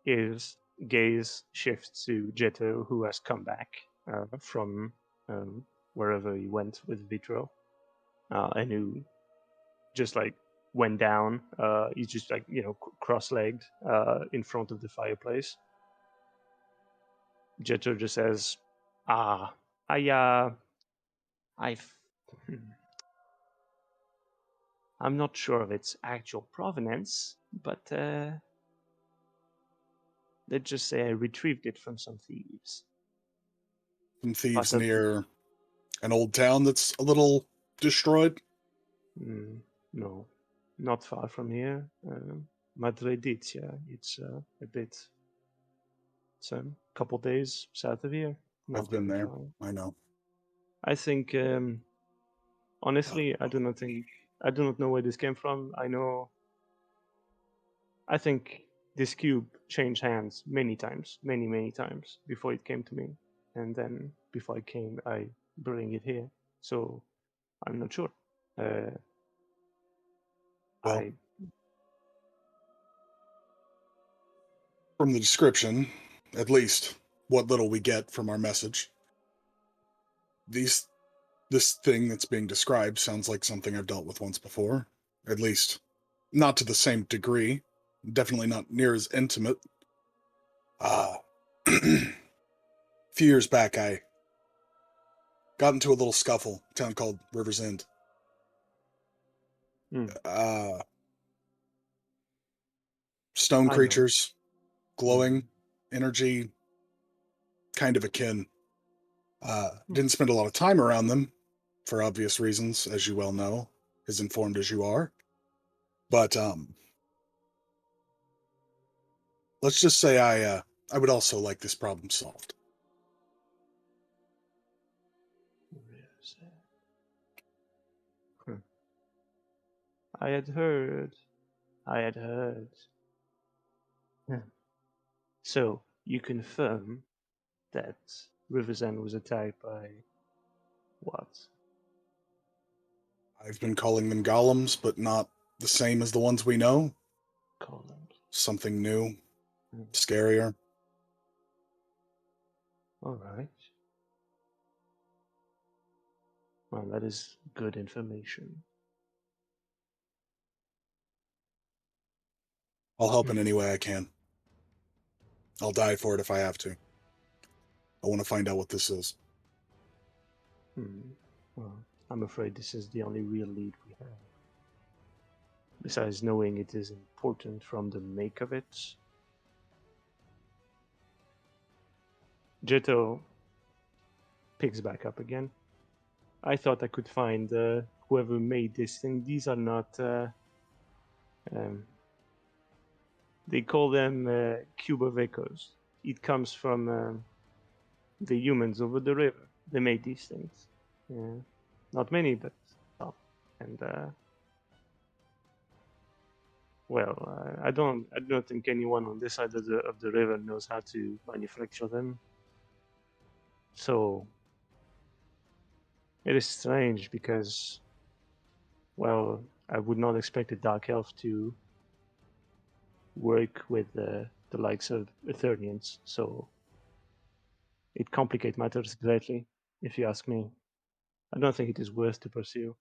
S1: His gaze shifts to Jetto, who has come back from wherever he went with Vitro, and who just like went down. He's just like cross-legged in front of the fireplace. Jetto just says, "Ah, I've I'm not sure of its actual provenance, but let's just say I retrieved it from some thieves."
S3: From thieves
S1: Possibly.
S3: near an old town that's a little destroyed?
S1: No, not far from here. Madridizia. It's a bit. It's a couple days south of here. Not
S3: I've been
S1: very
S3: there.
S1: far.
S3: I know.
S1: I think, honestly, I do not know where this came from. I think this cube changed hands many times, many times before it came to me, and then before it came, I bring it here. So I'm not sure.
S3: Well, from the description, at least what little we get from our message, this thing that's being described sounds like something I've dealt with once before. At least, not to the same degree. Definitely not near as intimate A few years back, I got into a little scuffle, a town called River's End.
S1: Hmm.
S3: Stone
S1: I know.
S3: creatures, glowing energy, kind of akin. Didn't spend a lot of time around them, for obvious reasons, as you well know, as informed as you are. But let's just say I would also like this problem solved.
S1: Hmm. I had heard. Hmm. So, you confirm that River's End was attacked by what?
S3: I've been calling them golems, but not the same as the ones we know.
S1: Columns.
S3: Something new,
S1: Hmm.
S3: scarier.
S1: Alright. Well, that is good information.
S3: I'll help in any way I can. I'll die for it if I have to. I want to find out what this is.
S1: Well, I'm afraid this is the only real lead we have. Besides knowing it is important from the make of it. Jetto picks back up again. I thought I could find whoever made this thing. These are not. They call them Cubavecos. It comes from the humans over the river. They made these things. Yeah. Not many, but some. And I don't think anyone on this side of the river knows how to manufacture them. So it is strange because, well, I would not expect a dark elf to work with the likes of Eternians. So it complicates matters greatly, if you ask me. I don't think it is worth to pursue,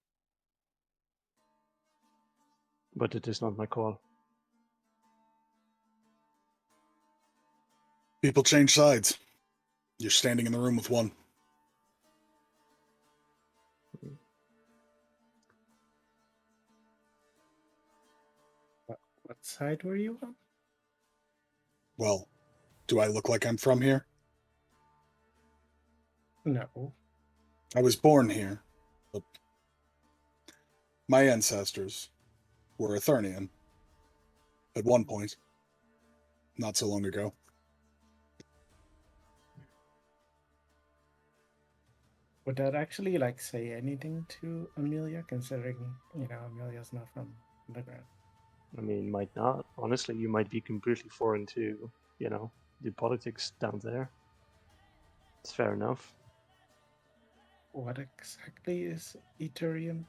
S1: but it is not my call.
S3: People change sides. You're standing in the room with one.
S4: What side were you on?
S3: Well, do I look like I'm from here?
S4: No.
S3: I was born here, but my ancestors were Eternian at one point, not so long ago.
S4: Would that actually like say anything to Amelia, considering Amelia's not from the ground?
S1: I mean, might not. Honestly, you might be completely foreign to, the politics down there. It's fair enough.
S4: What exactly is Ethereum?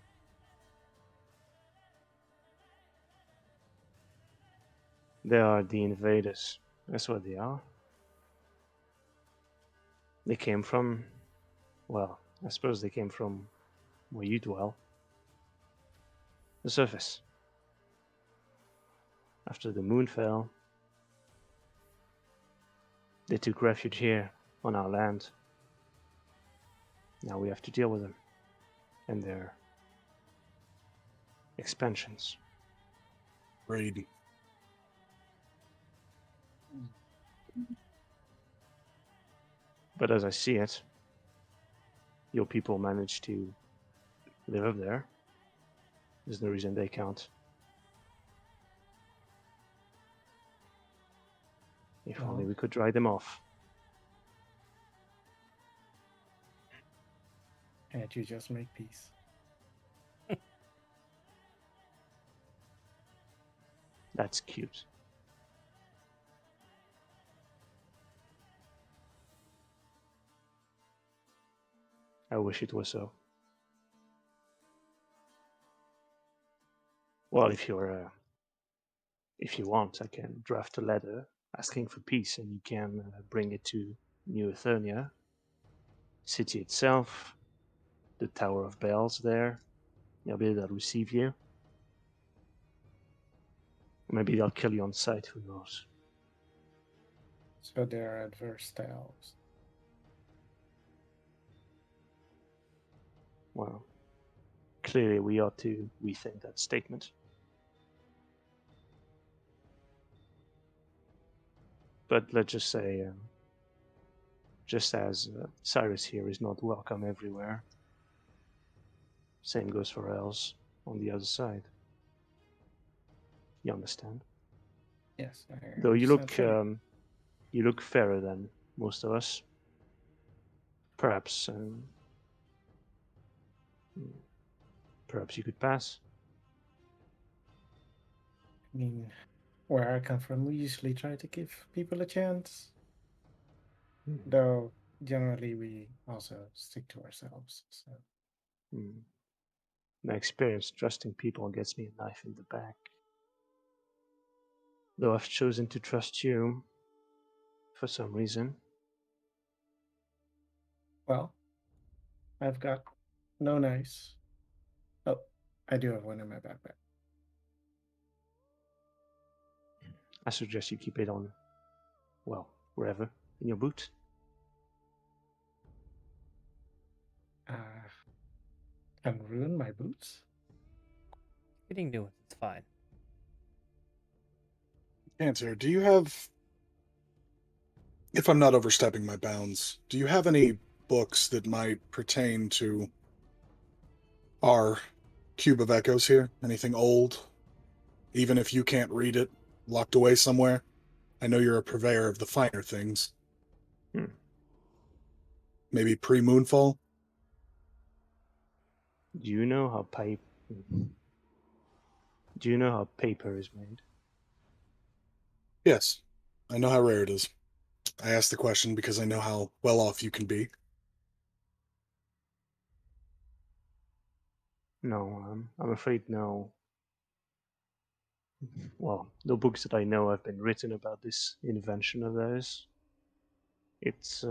S1: They are the invaders. That's what they are. They came from, well, I suppose they came from where you dwell. The surface. After the moon fell, they took refuge here on our land. Now we have to deal with them and their expansions.
S3: Greed.
S1: But as I see it, your people managed to live up there. There's no reason they can't. If only we could dry them off.
S4: Can't you just make peace?
S1: That's cute. I wish it was so. Well, if you want, I can draft a letter asking for peace, and you can bring it to New Eternia, city itself, the Tower of Bells there. Maybe they'll receive you. Maybe they'll kill you on sight. Who knows?
S4: So they're adverse to elves.
S1: Well, clearly we ought to rethink that statement. But let's just say, just as Cyrus here is not welcome everywhere, same goes for elves on the other side. You understand?
S4: Yes, I
S1: Though
S4: understand fully.
S1: you look fairer than most of us. Perhaps, perhaps you could pass.
S4: I mean, where I come from, we usually try to give people a chance. Though generally we also stick to ourselves. So
S1: My experience trusting people gets me a knife in the back. Though I've chosen to trust you for some reason.
S4: well, I've got no knives. Oh, I do have one in my backpack.
S1: I suggest you keep it on, well, wherever, in your boot.
S4: Can ruin my boots?
S2: Getting new ones, it's fine.
S3: Answer, do you have, if I'm not overstepping my bounds, do you have any books that might pertain to our Cube of Echoes here? Anything old? Even if you can't read it, locked away somewhere? I know you're a purveyor of the finer things. Maybe pre-Moonfall?
S1: Do you know how Do you know how paper is made?
S3: Yes. I know how rare it is. I asked the question because I know how well off you can be.
S1: No, I'm afraid no. Well, the books that I know have been written about this invention of theirs. It's,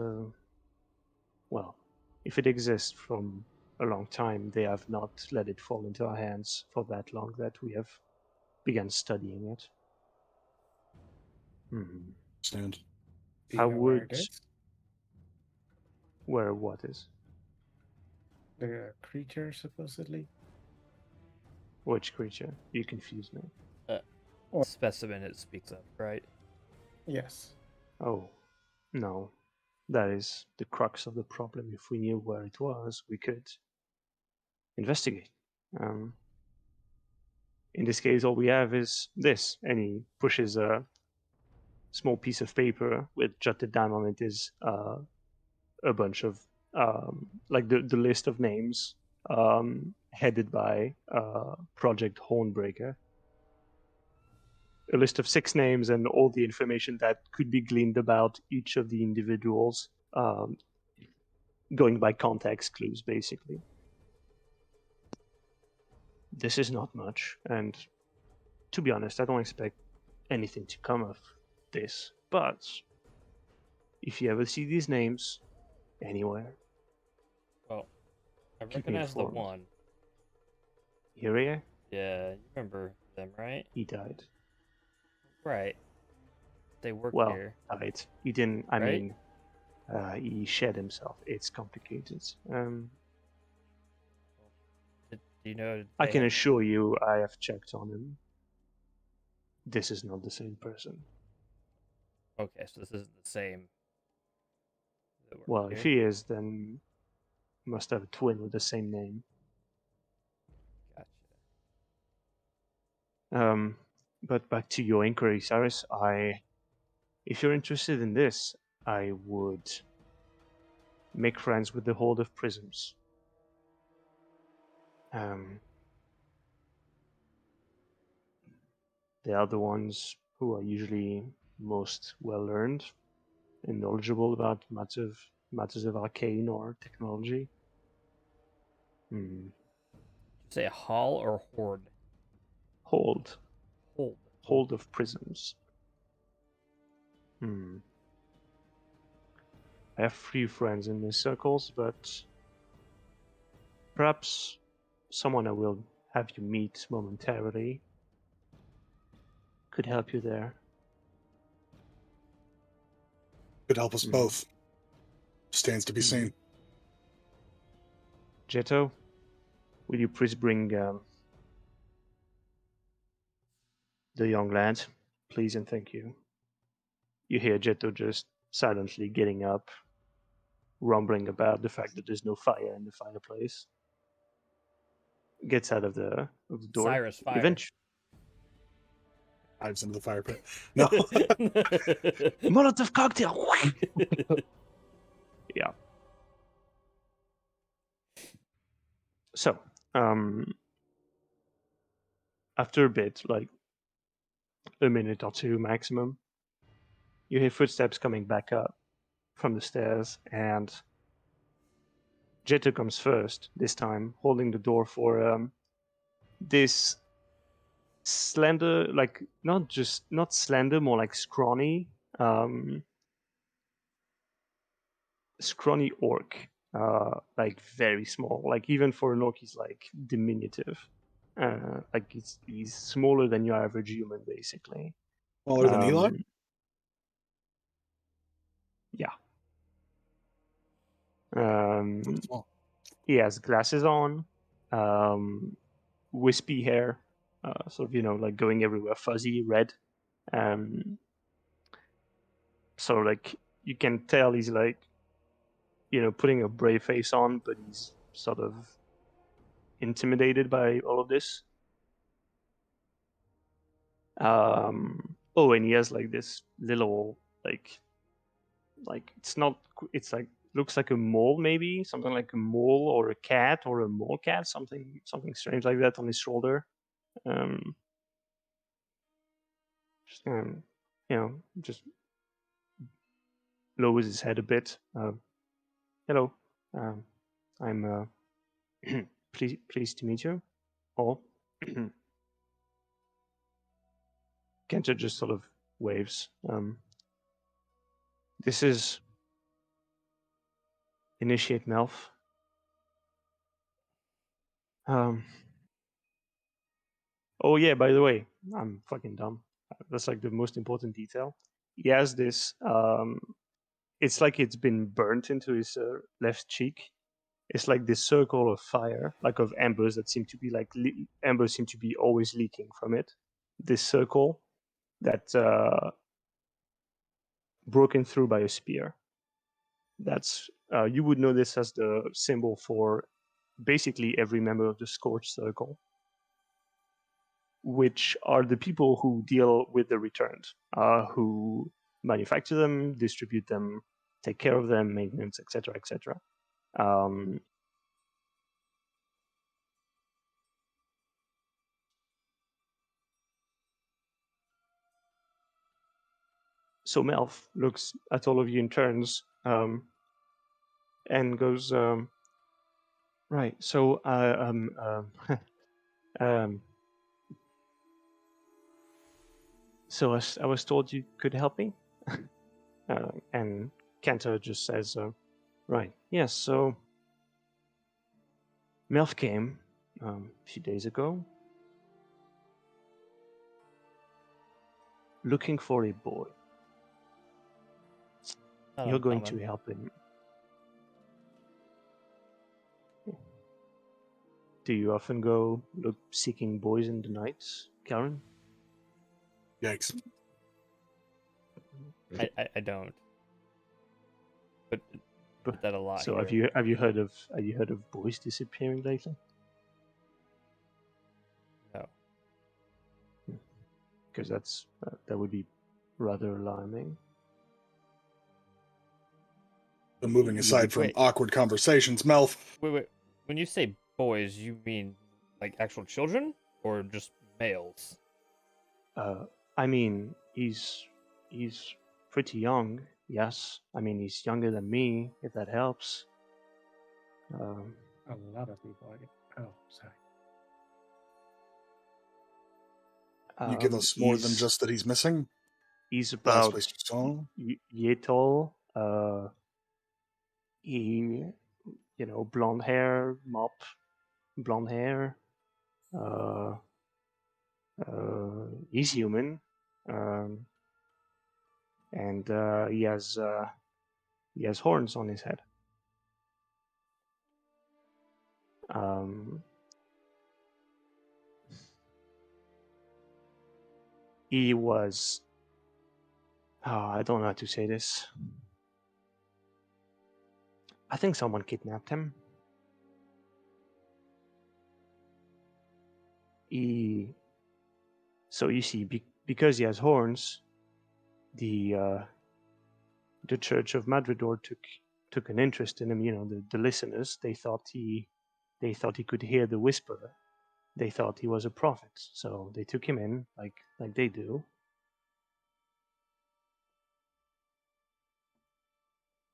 S1: well, if it exists from a long time, they have not let it fall into our hands for that long that we have begun studying it.
S3: Stand.
S4: Do
S1: I
S4: you know where
S1: would.
S4: it is?
S1: Where what is?
S4: The creature, supposedly?
S1: Which creature? You confuse me.
S4: Or-
S2: Specimen it speaks of, right?
S4: Yes.
S1: Oh, no. That is the crux of the problem. If we knew where it was, we could investigate. Um, in this case, all we have is this. And he pushes a small piece of paper with jotted down on it is a bunch of like the list of names headed by Project Hornbreaker. A list of 6 names and all the information that could be gleaned about each of the individuals, going by context clues, basically. This is not much, and to be honest, I don't expect anything to come of this. But if you ever see these names anywhere,
S2: Well, I
S1: keep me
S2: recognize the
S1: informed.
S2: one.
S1: Iria,
S2: Yeah, you remember them, right?
S1: he died.
S2: Right. They work
S1: Well,
S2: here,
S1: died. He didn't. I
S2: right?
S1: mean, he shed himself. It's complicated.
S2: Do you know
S1: I
S2: they
S1: can
S2: have...
S1: assure you, I have checked on him. This is not the same person.
S2: Okay, so this isn't the same that work
S1: Well, if
S2: here.
S1: he is, then he must have a twin with the same name.
S2: Gotcha.
S1: But back to your inquiry, Cyrus. If you're interested in this, I would make friends with the Horde of Prisms. They are the ones who are usually most well learned and knowledgeable about matters of arcane or technology.
S2: Did you say hall or horde?
S1: Hold.
S2: Hold.
S1: Hold of Prisms. I have few friends in these circles, but perhaps someone I will have you meet momentarily could help you there.
S3: Could help us
S1: Hmm.
S3: both. Stands to be
S1: Hmm.
S3: seen.
S1: Jetto, will you please bring the young lad, please and thank you. You hear Jetto just silently getting up, rumbling about the fact that there's no fire in the fireplace. Gets out of the door.
S2: Cyrus fire.
S1: Eventually,
S3: Dives into the fire pit. No.
S1: Molotov cocktail. Yeah. So, after a bit, like a minute or two maximum, you hear footsteps coming back up from the stairs, and Jetto comes first this time, holding the door for this slender, like not slender, more like scrawny orc, like very small. Like even for an orc, he's like diminutive. Like he's smaller than your average human, basically.
S3: Smaller than Eli?
S1: Yeah.
S3: Small.
S1: He has glasses on, wispy hair, sort of like going everywhere, fuzzy red. So like you can tell he's like putting a brave face on, but he's sort of intimidated by all of this. Oh, and he has like this little like it's not it's like looks like a mole, maybe something like a mole or a cat or a mole cat, something strange like that on his shoulder. Um, just, just lowers his head a bit. Hello, um, I'm pleased to meet you all. Kenta just sort of waves. This is Initiate Melf. Um, oh yeah, by the way, I'm fucking dumb. That's like the most important detail. He has this. It's like it's been burnt into his left cheek. It's like this circle of fire, like of embers that seem to be like embers seem to be always leaking from it. This circle that broken through by a spear. That's you would know this as the symbol for basically every member of the Scorch Circle, which are the people who deal with the returns, who manufacture them, distribute them, take care of them, maintenance, etc., etc. So Melf looks at all of you in turns and goes, right. So um, so I was told you could help me, and Kenta just says, right, yes. So Melf came a few days ago, looking for a boy.
S2: Not
S1: You're going to
S2: uncommon.
S1: help him. Do you often go seeking boys in the nights, Karen?
S3: Yikes.
S2: I don't. But that a lot
S1: So
S2: here.
S1: have you heard of boys disappearing lately?
S2: No.
S1: Because that would be rather alarming.
S3: But moving
S1: You
S3: aside
S1: would-
S3: from
S2: Wait.
S3: awkward conversations, Melf,
S2: Wait. When you say boys, you mean like actual children or just males?
S1: I mean, he's pretty young. Yes, I mean he's younger than me. If that helps.
S4: A lot of people. Oh, sorry.
S3: you give us more than just that he's missing?
S1: He's
S3: Last
S1: about
S3: place you saw him?
S1: year tall. He, blonde hair, mop, blonde hair. He's human, and he has He has horns on his head. Um, he was. I don't know how to say this. I think someone kidnapped him. So you see, because he has horns, the Church of Madridor took an interest in him. You know, the listeners, they thought he could hear the whisper. They thought he was a prophet, so they took him in, like they do.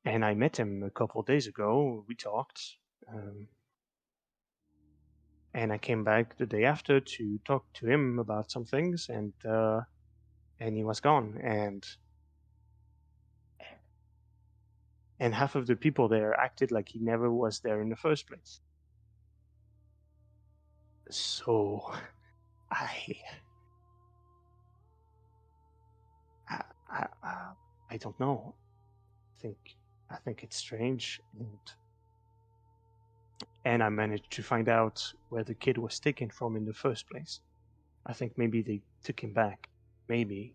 S1: And I met him a couple of days ago. We talked, and I came back the day after to talk to him about some things, and he was gone. And half of the people there acted like he never was there in the first place. So I I, I, I don't know. I think it's strange, and I managed to find out where the kid was taken from in the first place. I think maybe they took him back. Maybe.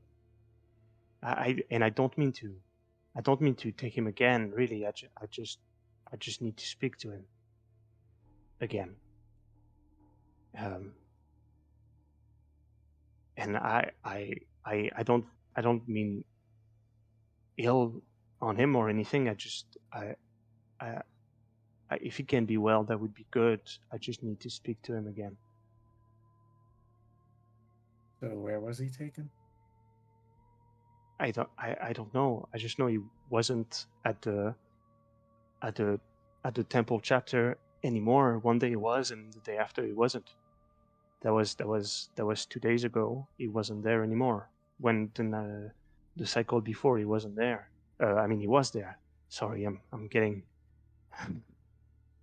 S1: I don't mean to take him again. Really, I just need to speak to him again. And I don't mean ill on him or anything. I if he can be well, that would be good. I just need to speak to him again.
S4: So where was he taken?
S1: I don't know. I just know he wasn't at the temple chapter anymore. One day he was, and the day after he wasn't. That was 2 days ago. He wasn't there anymore. When the cycle before, he wasn't there. I mean, he was there. Sorry, I'm getting.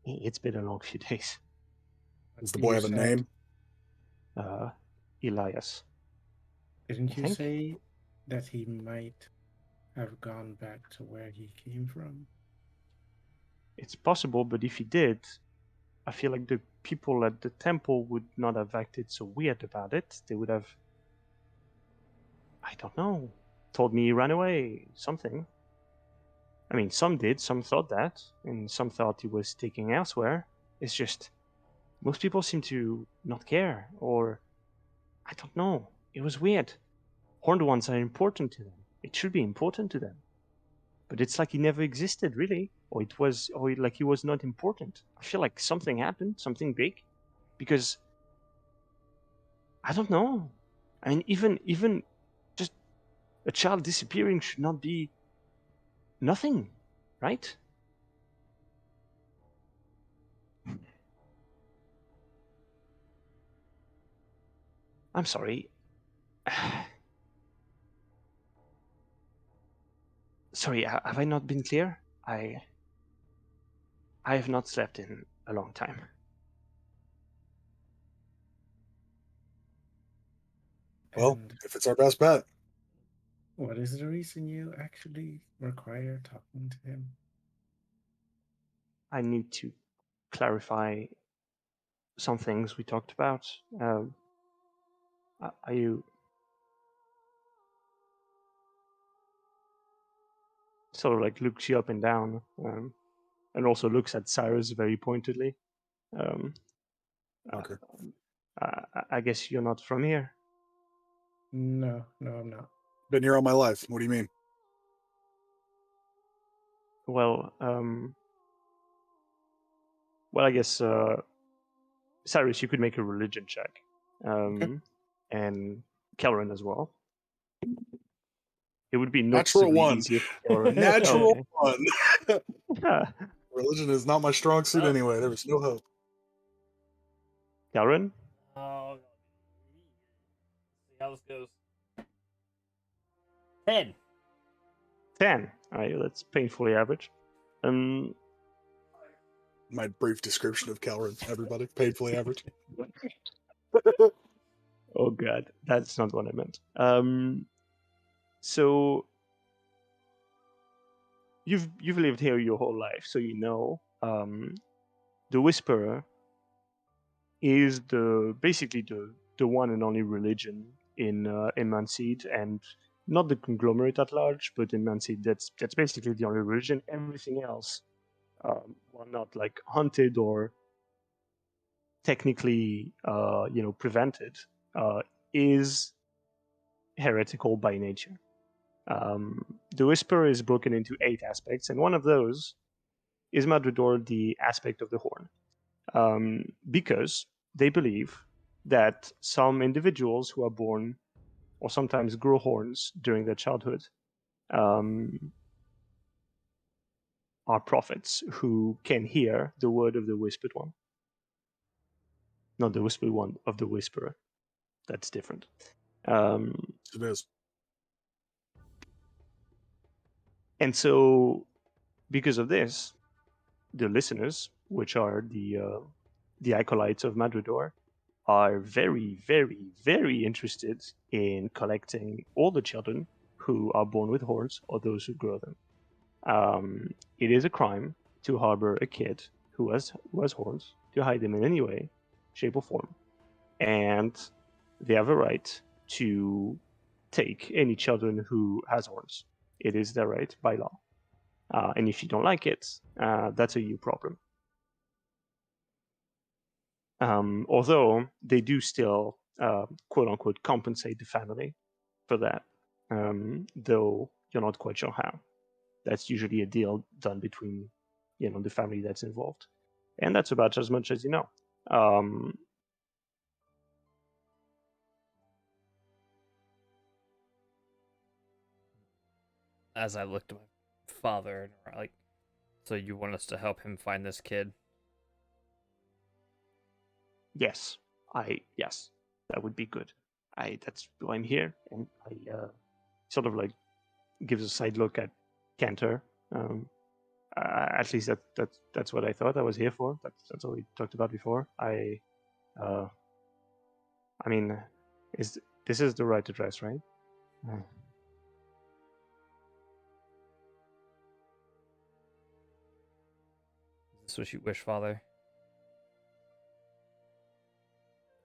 S1: It's been a long few days.
S3: Does the boy have a name?
S1: Elias.
S4: Didn't you
S1: think.
S4: say that he might have gone back to where he came from?
S1: It's possible, but if he did, I feel like the people at the temple would not have acted so weird about it. They would have, I don't know, told me he ran away, something. I mean, some did, some thought that, and some thought he was taken elsewhere. It's just, most people seem to not care, or I don't know. It was weird. Horned ones are important to them. It should be important to them. But it's like he never existed, really, or like he was not important. I feel like something happened, something big, because I don't know. I mean, even just a child disappearing should not be nothing, right? I'm sorry. Sorry, have I not been clear? I have not slept in a long time.
S3: Well,
S4: And
S3: if it's our best bet.
S4: what is the reason you actually require talking to him?
S1: I need to clarify some things we talked about. Are you sort of like looks you up and down, and also looks at Cyrus very pointedly.
S3: Okay.
S1: I guess you're not from here.
S4: No, I'm not.
S3: Been here all my life. What do you mean?
S1: Well, I guess Cyrus, you could make a religion check,
S3: Okay.
S1: and Kelren as well. It would be
S3: Natural
S1: noticeably
S3: one.
S1: easier for Kelren.
S3: Natural one.
S1: Okay.
S3: Religion is not my strong suit anyway. There was no hope.
S1: Kelren?
S2: Oh, see how this goes. 10.
S1: 10. All right, that's painfully average.
S3: My brief description of Calrin, everybody. Painfully average.
S1: Oh god, that's not what I meant. So you've lived here your whole life, so you know the Whisperer is basically the one and only religion in Manseed, and not the conglomerate at large, but in Manseed, that's basically the only religion. Everything else, while not like hunted or technically, prevented, is heretical by nature. The Whisper is broken into 8 aspects, and one of those is Madridor, the aspect of the horn, because they believe that some individuals who are born or sometimes grow horns during their childhood um, are prophets who can hear the word of the whispered one. Not the whispered one, of the whisperer. That's different.
S3: It is.
S1: And so, because of this, the listeners, which are the acolytes of Madridor, are very, very, very interested in collecting all the children who are born with horns or those who grow them. It is a crime to harbor a kid who has horns, to hide them in any way, shape, or form, and they have a right to take any children who has horns. It is their right by law. And if you don't like it, that's a you problem. Although they do still, quote unquote, compensate the family for that, though you're not quite sure how. That's usually a deal done between, the family that's involved, and that's about as much as you know.
S2: As I looked at my father, and like, so you want us to help him find this kid?
S1: Yes, yes, that would be good. That's why I'm here, and I sort of like gives a side look at Cantor. At least that's what I thought I was here for. That's what we talked about before. I mean, this is the right address, right?
S2: Is this what you wish, Father?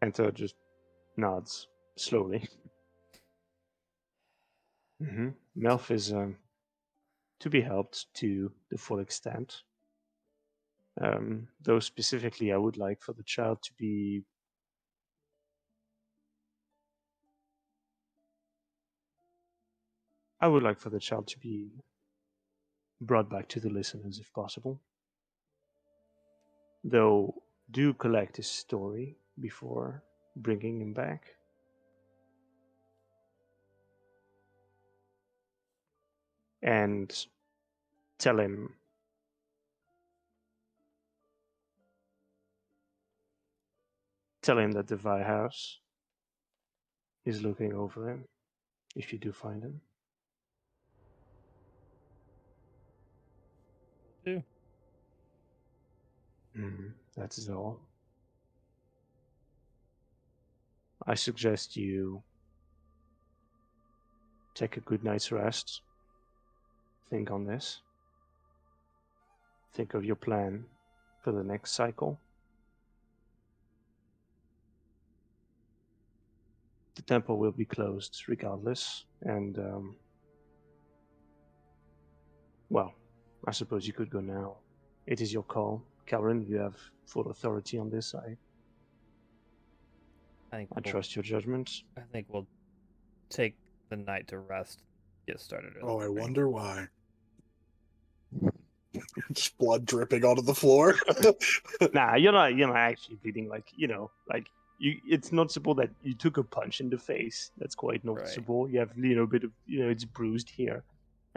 S1: Cantor just nods slowly. Melf is to be helped to the full extent. Though specifically, I would like for the child to be brought back to the listeners if possible. Though, do collect his story before bringing him back. And tell him that the Vi House is looking over him if you do find him.
S2: Do.
S1: That is all. I suggest you take a good night's rest. Think on this. Think of your plan for the next cycle. The temple will be closed regardless, and well, I suppose you could go now. It is your call. Calvin, you have full authority on this. I trust your judgment.
S2: I think we'll take the night to rest. Get started.
S3: Oh, I wonder why. Just blood dripping onto the floor.
S1: Nah, you're not actually bleeding. Like you. It's noticeable that you took a punch in the face. That's quite noticeable. Right. You have a bit of it's bruised here,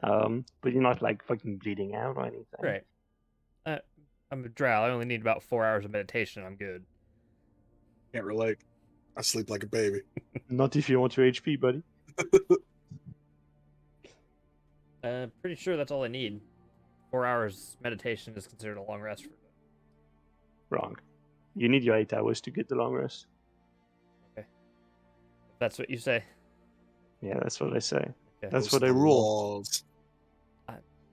S1: but you're not like fucking bleeding out or anything.
S2: Right. I'm a drow. I only need about 4 hours of meditation. I'm good.
S3: Can't relate. I sleep like a baby.
S1: Not if you want your HP, buddy.
S2: Pretty sure that's all I need. 4 hours meditation is considered a long rest for me.
S1: Wrong. You need your 8 hours to get the long rest.
S2: Okay. If that's what you say.
S1: Yeah, that's what I say.
S2: Okay.
S1: That's what I rule.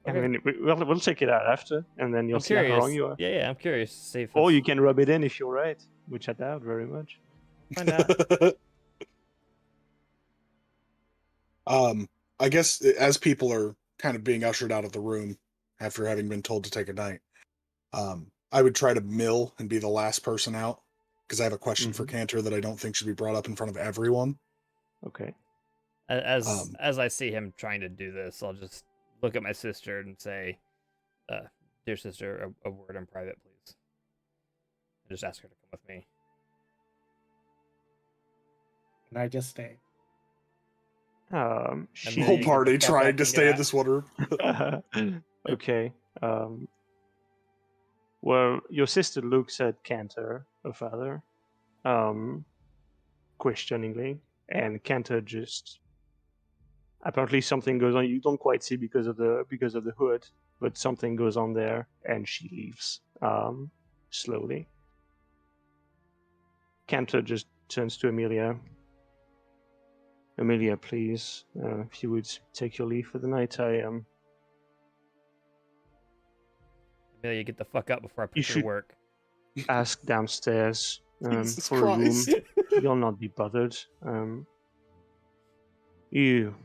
S1: I
S2: Okay.
S1: mean, we'll check it out after, and then you'll
S2: I'm
S1: see how
S2: curious.
S1: wrong you are.
S2: Yeah, I'm curious to see if
S1: Or
S2: it's-
S1: you can rub it in if you're right, which I doubt very much.
S2: find out.
S3: I guess as people are kind of being ushered out of the room after having been told to take a night, I would try to mill and be the last person out because I have a question for
S1: Mhm.
S3: Cantor that I don't think should be brought up in front of everyone.
S1: Okay.
S2: As I see him trying to do this, I'll just look at my sister and say, "Dear sister, a word in private, please." And just ask her to come with me.
S4: Can I just stay?
S1: She...
S2: then
S3: Whole
S2: you get the
S3: party
S2: fuck
S3: trying
S2: up
S3: to
S2: and
S3: stay
S2: get
S3: in
S2: out.
S3: this one room.
S1: Okay. Well, your sister looks at Cantor, her father, questioningly, and Cantor just apparently something goes on. You don't quite see because of the hood, but something goes on there, and she leaves slowly. Cantor just turns to Amelia. Amelia, please, if you would take your leave for the night,
S2: Amelia, get the fuck up before I
S1: you
S2: put you to
S1: should
S2: work.
S1: ask downstairs
S3: Jesus
S1: for a room.
S3: Christ.
S1: You'll not be bothered. You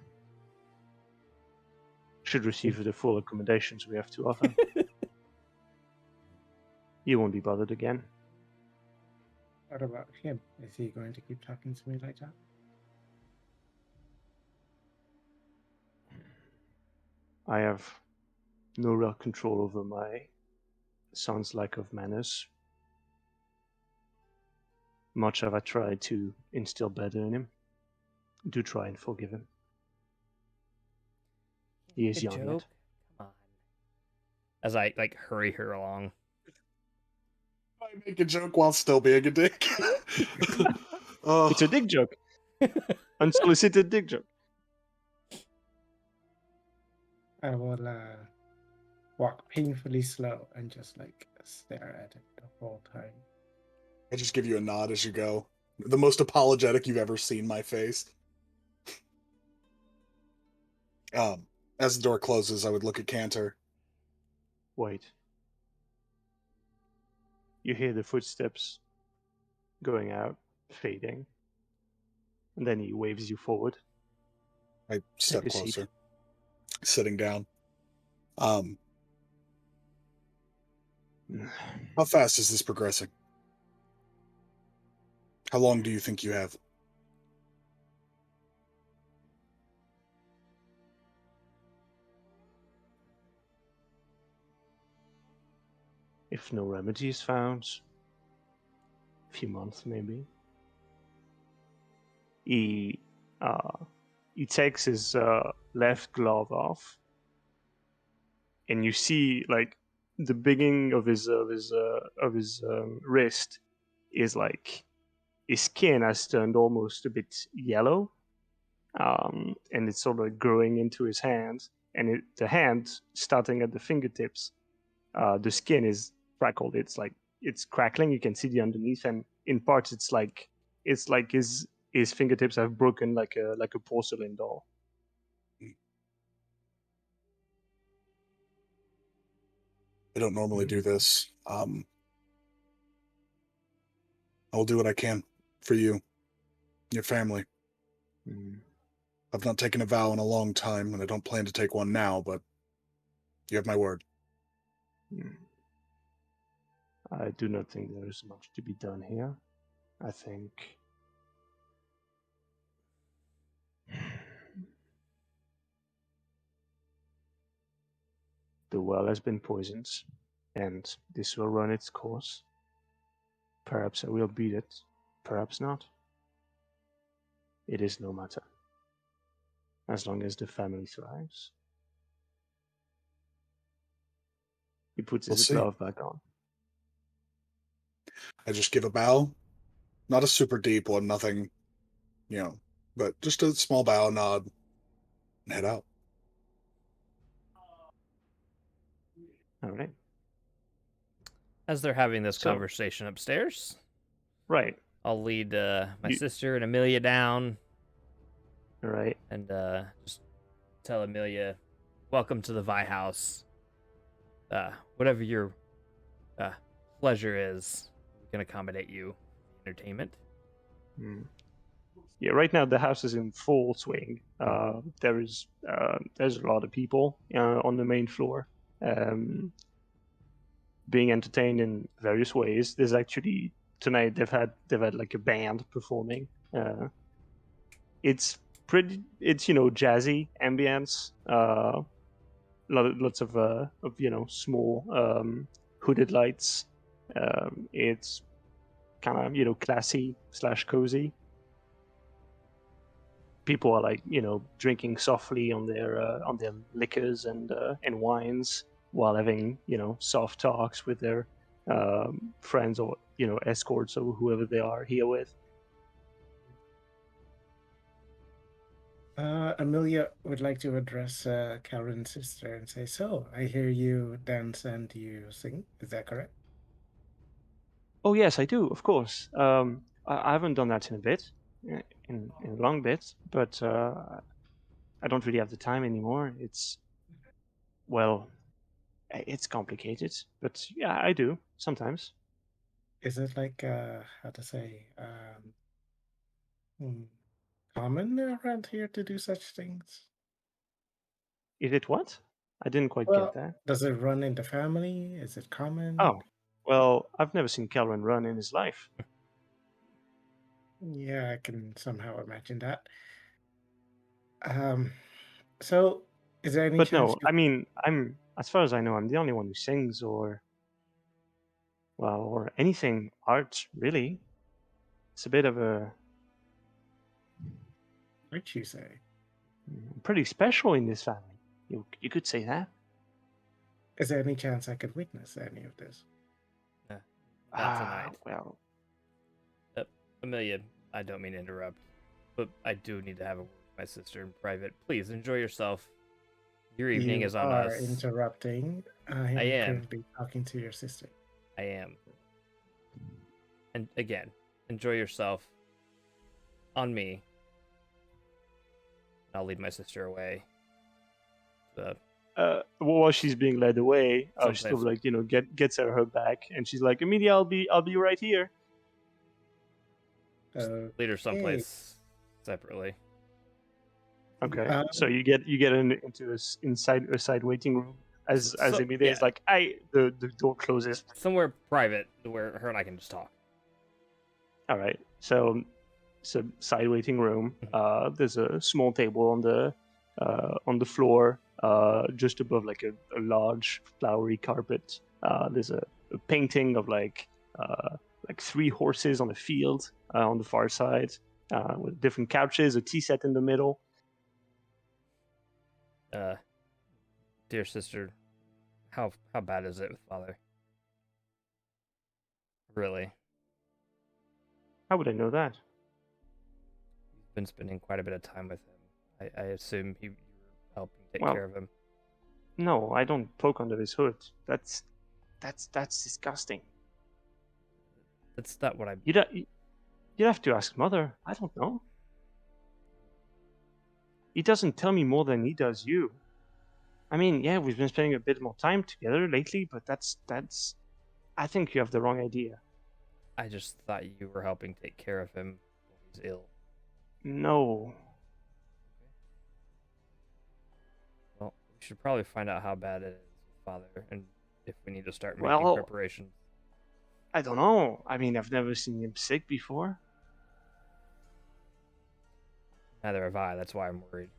S1: should receive the full accommodations we have to offer. You won't be bothered again.
S4: What about him? Is he going to keep talking to me like that?
S1: I have no real control over my son's lack of manners. Much have I tried to instill better in him. Do try and forgive him. He is
S2: A
S1: young yet.
S2: joke? Come on. As I hurry her along.
S3: I make a joke while still being a dick. Oh,
S1: It's a dick joke. Unsolicited dick joke.
S4: I will walk painfully slow and just stare at it the whole time.
S3: I just give you a nod as you go. The most apologetic you've ever seen my face. As the door closes, I would look at Cantor.
S1: Wait. You hear the footsteps going out, fading. And then he waves you forward.
S3: I step
S1: a seat.
S3: closer, sitting down. How fast is this progressing? How long do you think you have?
S1: If no remedy is found, a few months maybe. He takes his left glove off, and you see the beginning of his wrist is his skin has turned almost a bit yellow, and it's sort of growing into his hands. And the hand, starting at the fingertips, the skin is crackled. It's crackling. You can see the underneath, and in parts it's like his fingertips have broken like a porcelain doll.
S3: I don't normally do this. I'll do what I can for you, your family. I've not taken a vow in a long time, and I don't plan to take one now, but you have my word.
S1: I do not think there is much to be done here. I think the well has been poisoned, and this will run its course. Perhaps I will beat it, perhaps not. It is no matter. As long as the family thrives. He puts his
S3: We'll see.
S1: glove back on.
S3: I just give a bow. Not a super deep one, nothing, but just a small bow, nod, and head out.
S1: All right.
S2: As they're having this
S1: So-
S2: conversation upstairs,
S1: Right.
S2: I'll lead my
S1: You-
S2: sister and Amelia down
S1: All right.
S2: and just tell Amelia, welcome to the Vi House. Whatever your pleasure is, we can accommodate you. Entertainment.
S1: Hmm. Yeah, right now the house is in full swing. There's a lot of people on the main floor, being entertained in various ways. There's actually tonight they've had like a band performing. It's pretty. It's jazzy ambience. Lots of small hooded lights. It's kind of classy / cozy. People are like drinking softly on their liquors and wines while having soft talks with their friends or escorts or whoever they are here with.
S4: Amelia would like to address Karen's sister and say, "So, I hear you dance and you sing. Is that correct?"
S1: Oh yes, I do, of course. I haven't done that in a bit, in a long bit, but I don't really have the time anymore. Well, it's complicated, but yeah, I do sometimes.
S4: Is it like how to say hmm, common around here to do such things?
S1: Is it what? I didn't quite get
S4: Well,
S1: that.
S4: does it run in the family? Is it common?
S1: Oh, well, I've never seen Calvin run in his life.
S4: Yeah, I can somehow imagine that. Um, so is there any
S1: But
S4: chance
S1: no,
S4: you
S1: I mean, as far as I know, I'm the only one who sings or anything art, really. It's a bit of a
S4: what you say?
S1: pretty special in this family. You could say that.
S4: Is there any chance I could witness any of this?
S2: Not tonight.
S1: Well,
S2: Amelia, I don't mean to interrupt, but I do need to have a word with my sister in private. Please enjoy yourself. Your evening
S4: You
S2: is on
S4: are
S2: us.
S4: interrupting. I
S2: I
S4: am
S2: am.
S4: currently talking to your sister.
S2: I am. And again, enjoy yourself. On me. I'll lead my sister away.
S1: while she's being led away, she sort of
S2: Someplace.
S1: like gets her back, and she's like, Emilia, I'll be right here.
S2: Lead her
S4: Okay.
S2: someplace separately.
S1: Okay,
S4: Um,
S1: so you get into inside a side waiting room as Emilia is
S2: yeah,
S1: like, the door closes.
S2: somewhere private where her and I can just talk.
S1: All right, so it's a side waiting room. There's a small table on the floor, just above like a large flowery carpet. There's a painting of like 3 horses on a field on the far side, with different couches, a tea set in the middle.
S2: Dear sister, how bad is it with father? Really?
S1: How would I know that?
S2: You've been spending quite a bit of time with him. I assume you were helping take
S1: Well,
S2: care of him.
S1: no, I don't poke under his hood. That's disgusting.
S2: That's not what I.
S1: You'd have to ask mother. I don't know. He doesn't tell me more than he does you. I mean, yeah, we've been spending a bit more time together lately, but that's. I think you have the wrong idea.
S2: I just thought you were helping take care of him while he's ill.
S1: No.
S2: Well, we should probably find out how bad it is with father, and if we need to start making
S1: Well,
S2: preparations.
S1: I don't know. I mean, I've never seen him sick before.
S2: Neither have I. That's why I'm worried.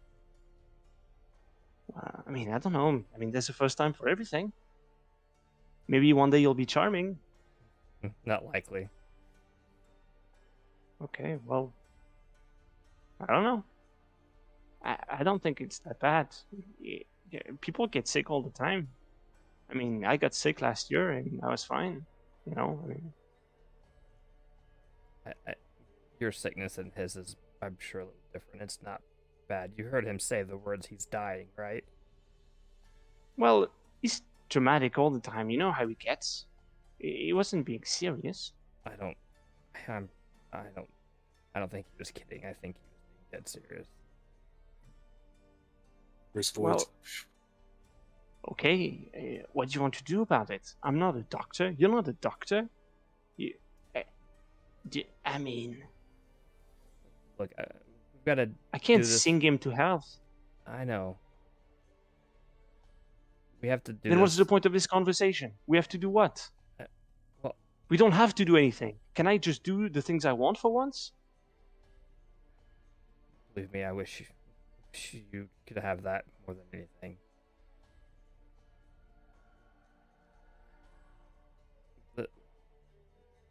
S1: I mean, I don't know. I mean, there's a first time for everything. Maybe one day you'll be charming.
S2: Not likely.
S1: Okay, well, I don't know. I don't think it's that bad. Yeah, people get sick all the time. I mean, I got sick last year and I was fine. I mean,
S2: Your sickness and his is, I'm sure, a little different. It's not bad. You heard him say the words he's dying, right?
S1: well, he's dramatic all the time. You know how he gets. He wasn't being serious.
S2: I don't. I'm. I don't. I don't think he was kidding. I think he was being dead serious.
S3: Where's
S1: Well,
S3: Voight?
S1: Okay, what do you want to do about it? I'm not a doctor. You're not a doctor. You, uh, I mean,
S2: Look, we've got to
S1: I can't
S2: do this.
S1: sing him to health.
S2: I know. We have to do
S1: Then what's
S2: this.
S1: the point of this conversation? We have to do what?
S2: Well,
S1: We don't have to do anything. Can I just do the things I want for once?
S2: believe me, I wish you could have that more than anything.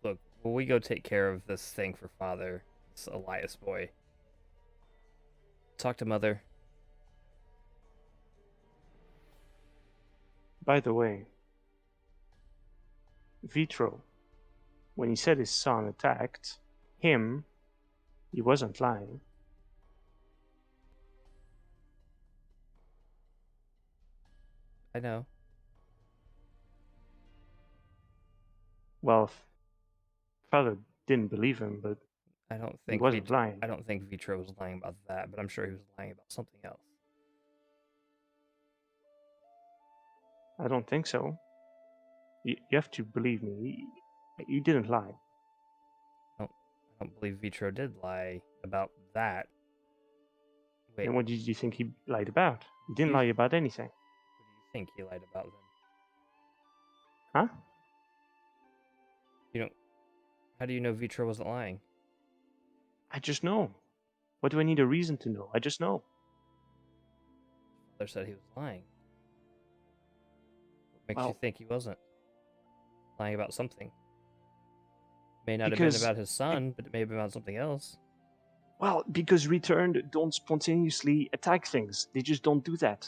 S2: Look, will we go take care of this thing for Father, this Elias boy? Talk to Mother.
S1: By the way, Vitro, when he said his son attacked him, he wasn't lying.
S2: I know.
S1: Well, father didn't believe him, but
S2: I don't
S1: he
S2: think
S1: wasn't lying.
S2: I don't think Vitro was lying about that, but I'm sure he was lying about something else.
S1: I don't think so. You have to believe me. You didn't lie.
S2: I don't believe Vitro did lie about that. Wait,
S1: Then what did you think he lied about? He didn't
S2: You-
S1: lie about anything.
S2: what do you think he lied about then?
S1: Huh?
S2: How do you know Vitro wasn't lying?
S1: I just know. What do I need a reason to know? I just know.
S2: Father said he was lying. What makes you
S1: Well,
S2: think he wasn't lying about something? May not have been
S1: because
S2: about his son, but it may have been about something else.
S1: well, because returned don't spontaneously attack things. They just don't do that.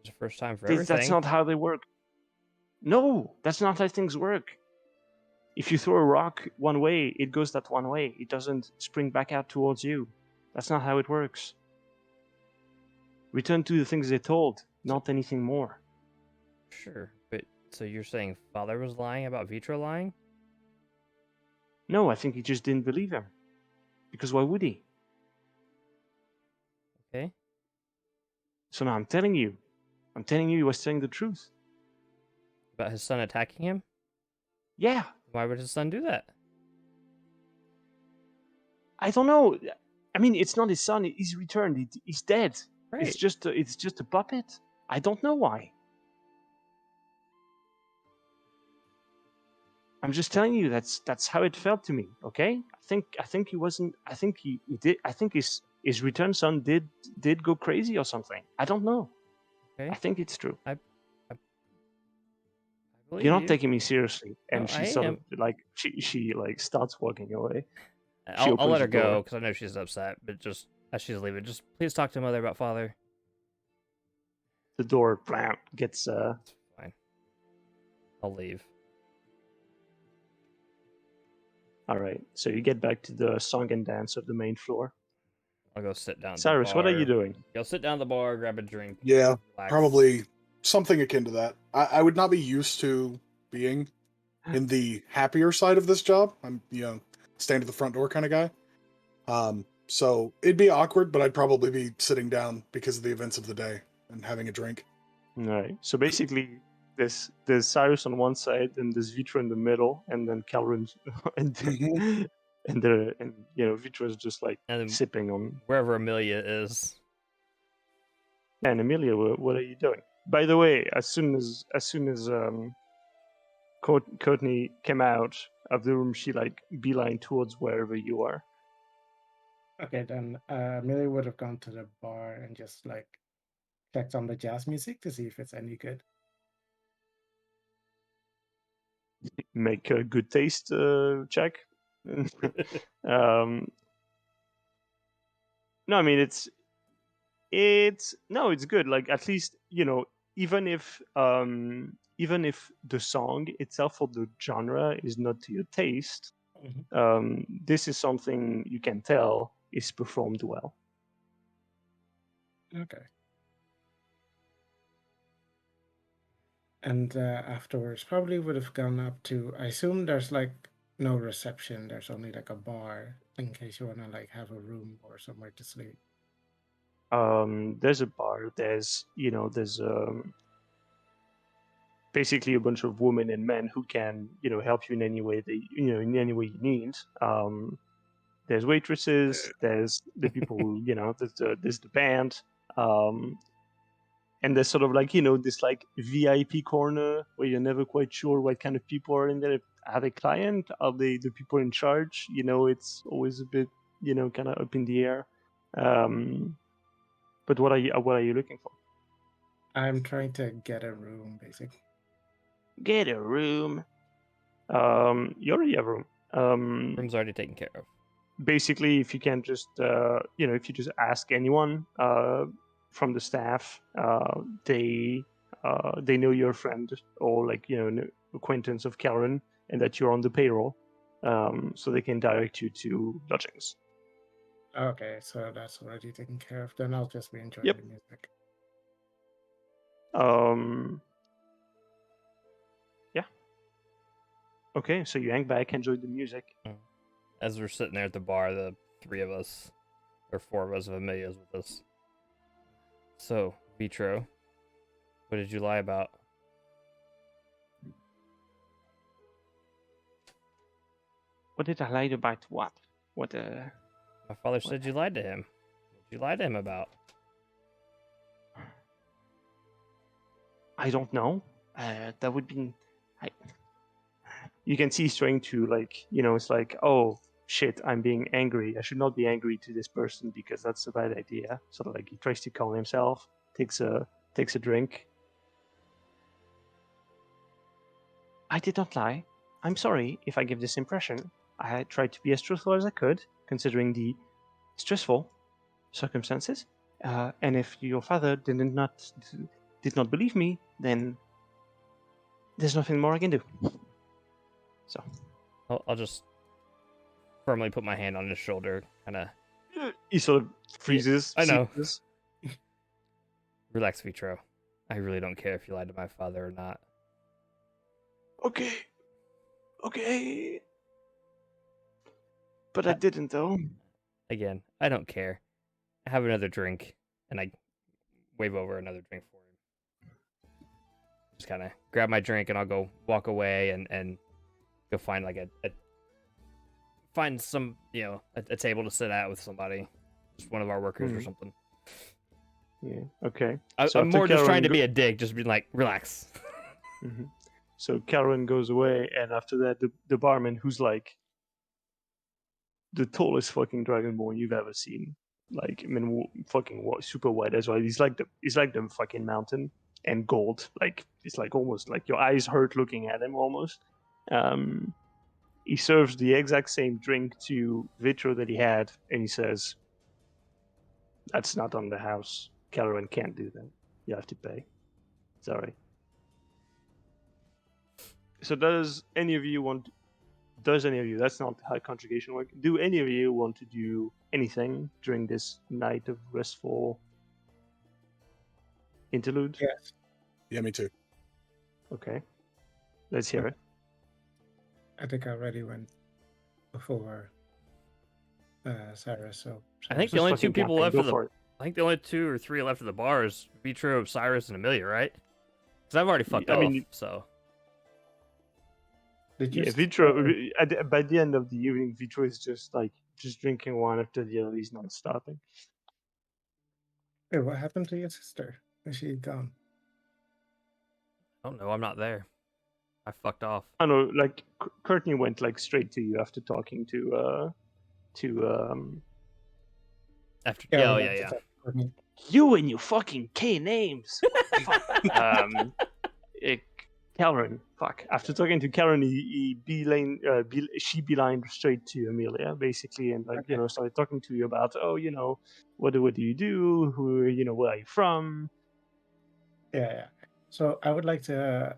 S2: There's a first time for
S1: That's
S2: everything.
S1: not how they work. No, that's not how things work. If you throw a rock one way, it goes that one way. It doesn't spring back out towards you. That's not how it works. Return to the things they told, not anything more.
S2: Sure, but so you're saying Father was lying about Vitro lying?
S1: No, I think he just didn't believe him. Because why would he?
S2: Okay.
S1: So now I'm telling you he was telling the truth.
S2: About his son attacking him?
S1: Yeah,
S2: Why would his son do that?
S1: I don't know. I mean, it's not his son. He's returned. He's dead.
S2: Right.
S1: It's just a puppet. I don't know why. I'm just telling you that's how it felt to me. Okay, I think he wasn't. I think he did. I think his return son did go crazy or something. I don't know.
S2: Okay.
S1: I think it's true.
S2: I believe
S1: You're not
S2: you.
S1: taking me seriously. And
S2: No,
S1: she
S2: I
S1: sort
S2: am.
S1: of like she like starts walking away.
S2: I'll
S1: opens
S2: let her
S1: the door.
S2: go because I know she's upset. But just as she's leaving, just please talk to Mother about Father.
S1: The door blam, gets
S2: It's fine. I'll leave.
S1: all right. So you get back to the song and dance of the main floor.
S2: I'll go sit down. At
S1: Cyrus,
S2: the bar.
S1: what are you doing?
S2: Go sit down at the bar, grab a drink.
S3: Yeah,
S2: Relax.
S3: probably something akin to that. I would not be used to being in the happier side of this job. I'm, stand at the front door kind of guy. So it'd be awkward, but I'd probably be sitting down because of the events of the day and having a drink.
S1: All right. So basically, there's Cyrus on one side, and there's Vitra in the middle, and then Calvin, and
S3: Mhm.
S1: and Vitra is just like
S2: And then
S1: sipping on.
S2: wherever Amelia is.
S1: And Amelia, what are you doing? By the way, as soon as Courtney came out of the room, she like beeline towards wherever you are.
S4: Okay, then Millie would have gone to the bar and just like checked on the jazz music to see if it's any good.
S1: Make a good taste check. No, I mean it's good. Like at least even if the song itself or the genre is not to your taste, this is something you can tell is performed well.
S4: Okay. And afterwards, probably would have gone up to. I assume there's like no reception. There's only like a bar in case you want to like have a room or somewhere to sleep.
S1: there's a bar. There's basically a bunch of women and men who can help you in any way in any way you need. There's waitresses. There's the people who there's the band. And there's sort of like this like VIP corner where you're never quite sure what kind of people are in there. Are they client? Are they the people in charge? It's always a bit kind of up in the air. But what are you looking for?
S4: I'm trying to get a room, basically.
S5: Get a room.
S1: You already have a room.
S2: Room's already taken care of.
S1: Basically, if you can just if you just ask anyone from the staff, they know you're a friend or like an acquaintance of Karen and that you're on the payroll, so they can direct you to lodgings.
S4: Okay, so that's already taken care of. Then I'll just be enjoying
S1: Yep.
S4: the music.
S1: Yeah. Okay, so you hang back, enjoy the music.
S2: As we're sitting there at the bar, the three of us, or four of us, of Amelia's with us. So, Vitro, what did you lie about?
S5: What did I lie about? What? What?
S2: My father said you lied to him. What did you lie to him about?
S1: I don't know. That would be. You can see he's trying to like it's like, oh shit, I'm being angry. I should not be angry to this person because that's a bad idea. Sort of like he tries to calm himself, takes a drink. I did not lie. I'm sorry if I give this impression. I tried to be as truthful as I could, considering the stressful circumstances. And if your father did not believe me, then there's nothing more I can do. So
S2: I'll just firmly put my hand on his shoulder, kind of.
S1: he sort of freezes.
S2: I know.
S1: seizes.
S2: Relax, Vitro. I really don't care if you lied to my father or not.
S1: Okay. But I didn't, though.
S2: Again, I don't care. Have another drink, and I wave over another drink for him. Just kind of grab my drink, and I'll go walk away and go find like find some a table to sit at with somebody, just one of our workers or something.
S1: Yeah. Okay.
S2: I'm more just trying to be a dick, just being like, relax.
S1: Mm-hmm. So Karen goes away, and after that, the barman, who's like the tallest fucking dragonborn you've ever seen, like I mean, fucking super white as well. He's like the fucking mountain and gold. Like it's like almost like your eyes hurt looking at him almost. He serves the exact same drink to Vitro that he had, and he says, "That's not on the house. Karen can't do that. You have to pay. Sorry." So does any of you, that's not how conjugation work, do any of you want to do anything during this night of restful interlude?
S4: Yes.
S3: Yeah, me too.
S1: Okay. Let's hear it.
S4: I think I already went before Cyrus, so
S2: I think
S1: Just
S2: the only
S1: fucking
S2: two people
S1: campaign,
S2: left
S1: go
S2: of the
S1: for it.
S2: I think the only 2 or 3 left of the bar is Vitro, Cyrus, and Amelia, right? Because I've already fucked
S1: I
S2: off.
S1: mean,
S2: So
S4: did you
S1: yeah, Vitro, by the end of the evening, Vitro is just drinking one after the other. He's not stopping.
S4: Hey, what happened to your sister? Is she gone?
S2: I don't know. I'm not there. I fucked off.
S1: I don't know, like Courtney went like straight to you after talking to
S2: After
S4: we
S2: yeah,
S4: went
S2: yeah,
S4: to
S2: yeah.
S4: talk to Courtney.
S5: You and your fucking K names.
S1: Karen. Fuck. After talking to Karen, she beelined straight to Amelia, basically, and
S4: Okay.
S1: started talking to you about, what do you do? Who, where are you from?
S4: Yeah. So I would like to,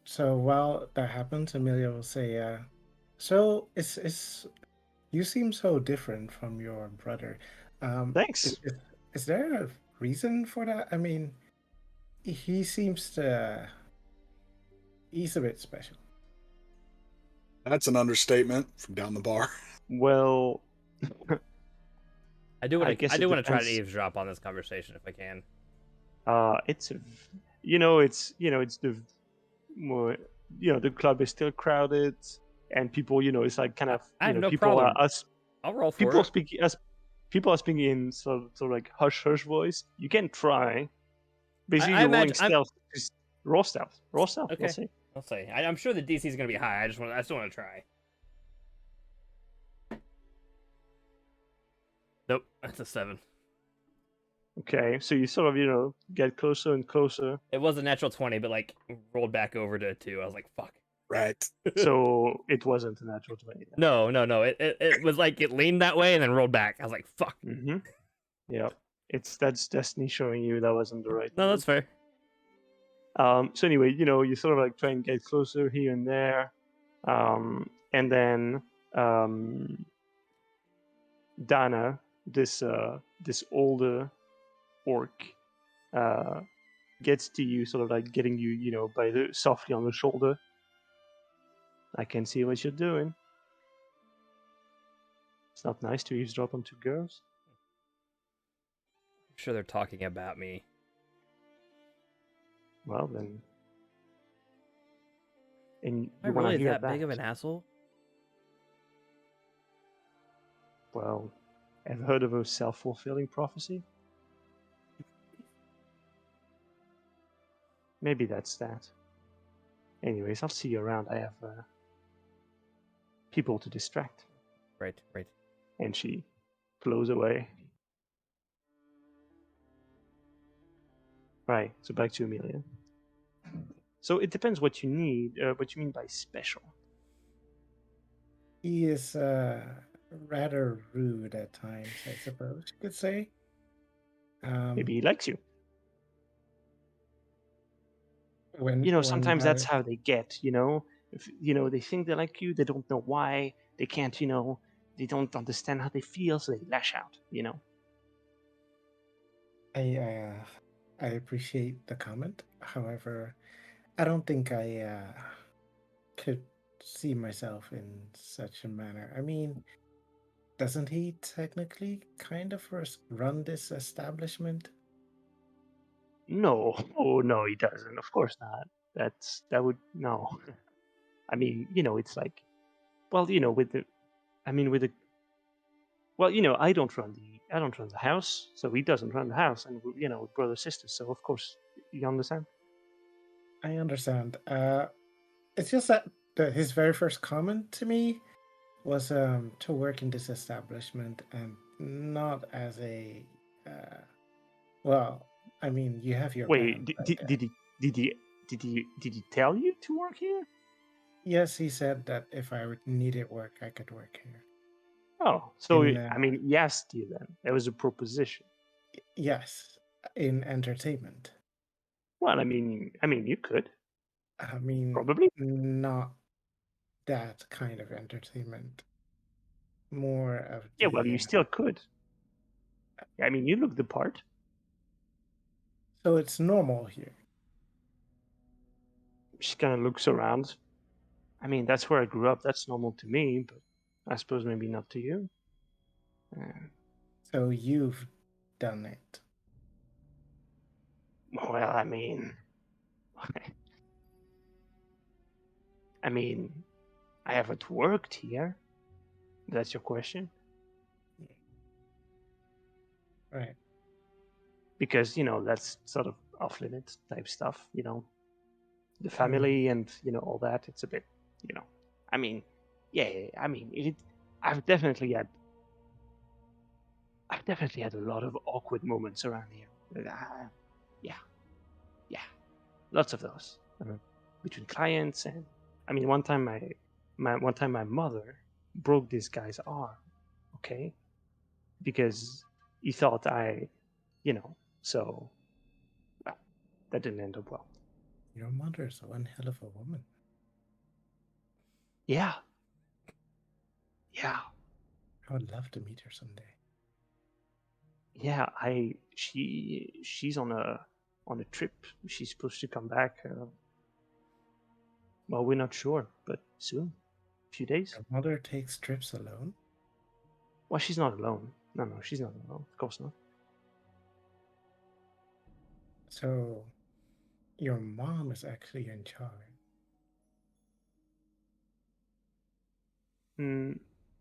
S4: So while that happens, Amelia will say, "So it's you seem so different from your brother.
S1: Thanks.
S4: Is there a reason for that? I mean, he seems to. He's a bit special."
S3: That's an understatement from down the bar.
S1: Well,
S2: I do
S1: I
S2: want to.
S1: guess
S2: I
S1: it
S2: do want to try to
S1: depends.
S2: eavesdrop on this conversation if I can.
S1: It's it's the more the club is still crowded, and people it's like kind of
S2: I have no
S1: people are
S2: problem.
S1: us
S2: I'll roll for
S1: people are
S2: it.
S1: speaking us people are speaking in sort of like hush hush voice. You can try. Basically,
S2: I
S1: you're rolling
S2: imagine. I'm
S1: stealth. Just raw stealth. Raw stealth. We'll
S2: okay.
S1: see.
S2: I'll say. I'm sure the DC is gonna be high. I still want to try. Nope, that's a 7.
S1: Okay, so you sort of get closer and closer.
S2: It was a natural 20, but like rolled back over to a 2. I was like, fuck.
S3: Right.
S1: So it wasn't a natural 20.
S2: No. It was like it leaned that way and then rolled back. I was like, fuck.
S1: Mm-hmm. Yeah, that's destiny showing you that wasn't the right
S2: No,
S1: move.
S2: that's fair.
S1: So anyway, you sort of like try and get closer here and there, and then Dana, this older orc, uh, gets to you, sort of like getting you, by softly on the shoulder. I can see what you're doing. It's not nice to eavesdrop on 2 girls.
S2: I'm sure they're talking about me.
S1: Well then, and
S2: Am I
S1: you want
S2: really
S1: to hear
S2: that big of an asshole?
S1: Well, have heard of a self-fulfilling prophecy? Maybe that's that. Anyways, I'll see you around. I have people to distract.
S2: Right.
S1: And she flows away. Right, so back to Amelia. So it depends what you need, what you mean by special.
S4: He is rather rude at times, I suppose you could say.
S1: Maybe he likes you.
S4: When
S1: Sometimes that's
S4: I
S1: how they get, If, they think they like you, they don't know why, they can't, they don't understand how they feel, so they lash out,
S4: I appreciate the comment. However, I don't think I could see myself in such a manner. I mean, doesn't he technically kind of run this establishment?
S1: No, oh no, he doesn't. Of course not. That would no. I mean, it's like, well, with the, I mean, with the, well, I don't run the house, so he doesn't run the house, and we're brother sisters, so of course, you understand.
S4: I understand. It's just that his very first comment to me was to work in this establishment and not as a well, I mean, you have your
S1: Wait,
S4: band, right?
S1: did he tell you to work here?
S4: Yes, he said that if I needed work, I could work here.
S1: Oh, so
S4: In
S1: I mean, he asked you then. It was a proposition.
S4: yes, in entertainment.
S1: Well, I mean, you could
S4: I mean,
S1: probably.
S4: not that kind of entertainment. More of
S1: Yeah, well,
S4: the.
S1: you still could. I mean, you look the part.
S4: So it's normal here.
S1: She kind of looks around. I mean, that's where I grew up. That's normal to me, but I suppose maybe not to you.
S4: So you've done it.
S1: Well, I mean, I haven't worked here. That's your question?
S4: Right.
S1: Because, that's sort of off limits type stuff, the
S4: I mean,
S1: family and, all that. It's a bit, I mean, yeah, I mean, I've definitely had a lot of awkward moments around here. Yeah, lots of those between clients and, I mean, one time my mother broke this guy's arm, okay, because he thought so well, that didn't end up well.
S4: your mother's one hell of a woman.
S1: Yeah.
S4: I would love to meet her someday.
S1: Yeah, she's on a trip. She's supposed to come back. Well, we're not sure, but soon, a few days.
S4: Your mother takes trips alone?
S1: Well, she's not alone. No, she's not alone. Of course not.
S4: So, your mom is actually in charge.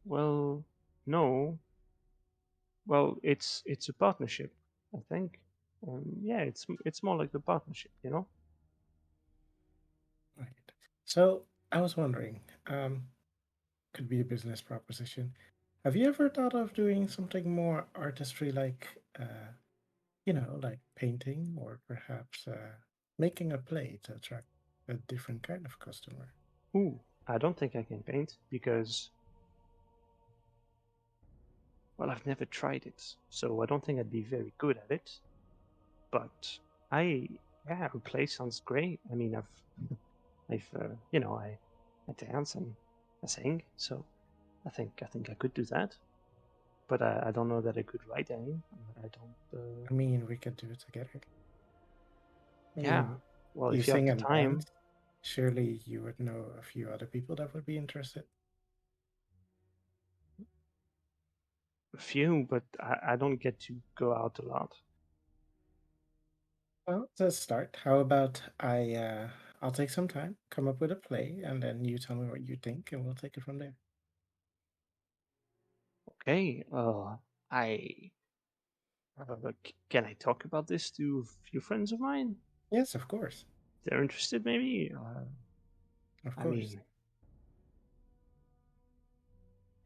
S1: Well, no. Well, it's a partnership, I think. Yeah, it's more like a partnership, you know.
S4: Right. So, I was wondering, could be a business proposition. Have you ever thought of doing something more artistry like, like painting or perhaps making a play to attract a different kind of customer?
S1: Ooh, I don't think I can paint because, well, I've never tried it, so I don't think I'd be very good at it. But yeah, a play sounds great. I mean, I dance and I sing, so I think I could do that. But I don't know that I could write any. I don't.
S4: I mean, we could do it together. I
S1: Yeah.
S4: mean,
S1: Well,
S4: you
S1: if you have
S4: sing
S1: the
S4: and
S1: time,
S4: dance. Surely you would know a few other people that would be interested.
S1: a few, but I don't get to go out a lot.
S4: Well, to start, how about I'll take some time, come up with a play, and then you tell me what you think, and we'll take it from there.
S1: Okay. I can I talk about this to a few friends of mine?
S4: Yes, of course,
S1: They're interested, maybe.
S4: of
S1: I
S4: course.
S1: mean,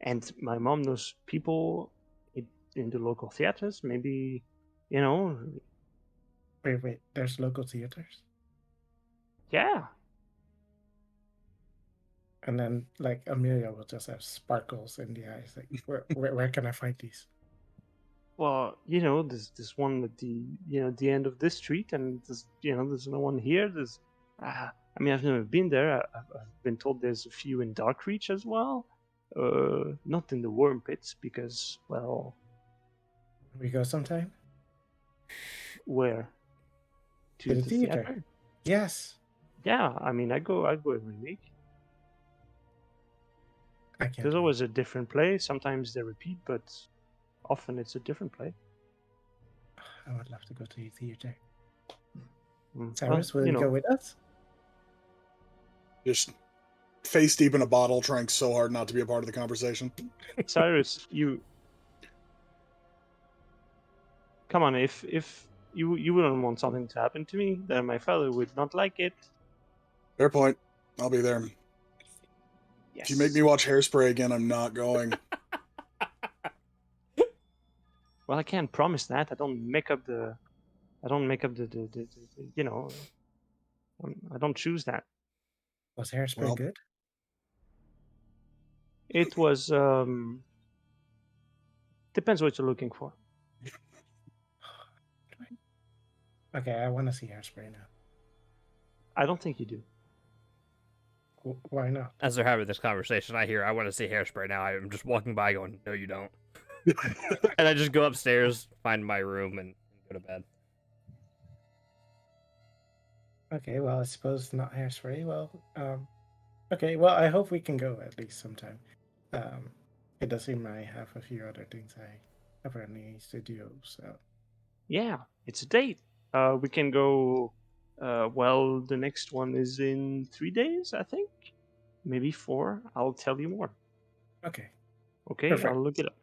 S1: and my mom knows people in the local theaters. Maybe, you know,
S4: Wait. There's local theaters,
S1: yeah.
S4: and then like Amelia will just have sparkles in the eyes. Like, where can I find these?
S1: Well, there's this one at the end of this street, and there's no one here. I mean, I've never been there. I've been told there's a few in Darkreach as well. Not in the Worm Pits because, well,
S4: We go sometime
S1: where
S4: to
S1: to
S4: the
S1: the
S4: theater.
S1: theater?
S4: Yes,
S1: Yeah, I mean, I go every week.
S4: I can't
S1: There's
S4: wait.
S1: always a different play. Sometimes they repeat, but often it's a different play.
S4: I would love to go to the theater.
S1: Well,
S4: Cyrus, will you go with us?
S3: Just face deep in a bottle, trying so hard not to be a part of the conversation.
S1: Cyrus, come on. If you wouldn't want something to happen to me, then my father would not like it.
S3: Fair point. I'll be there.
S1: Yes.
S3: If you make me watch Hairspray again, I'm not going.
S1: Well, I can't promise that. I don't make up the I don't choose that.
S4: Was Hairspray
S3: Well,
S4: good?
S1: It was depends what you're looking for.
S4: Okay, I want to see Hairspray now.
S1: I don't think you do.
S4: Why not?
S2: As they're having this conversation, I want to see Hairspray now. I'm just walking by going, no, you don't. And I just go upstairs, find my room, and go to bed.
S4: Okay, well, I suppose not Hairspray. Well, okay, well, I hope we can go at least sometime. It does seem I have a few other things I apparently needs to do, so.
S1: Yeah, it's a date. We can go. Well, the next one is in 3 days, I think. Maybe 4. I'll tell you more.
S4: Okay,
S1: Okay,
S4: perfect.
S1: I'll look it up.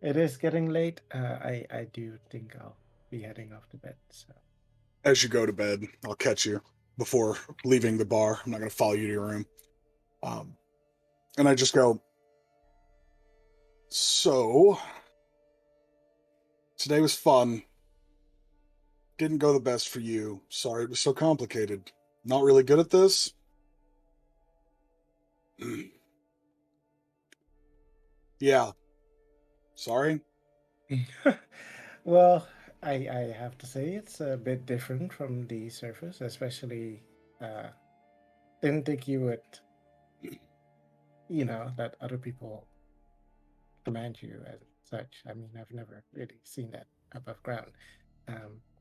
S4: It is getting late. I do think I'll be heading off to bed, so.
S3: as you go to bed, I'll catch you before leaving the bar. I'm not going to follow you to your room. And I just go, so, today was fun. Didn't go the best for you. Sorry it was so complicated. Not really good at this. Yeah. Sorry.
S4: Well, I have to say it's a bit different from the surface, especially didn't think you would, let other people command you as such. I mean, I've never really seen that above ground.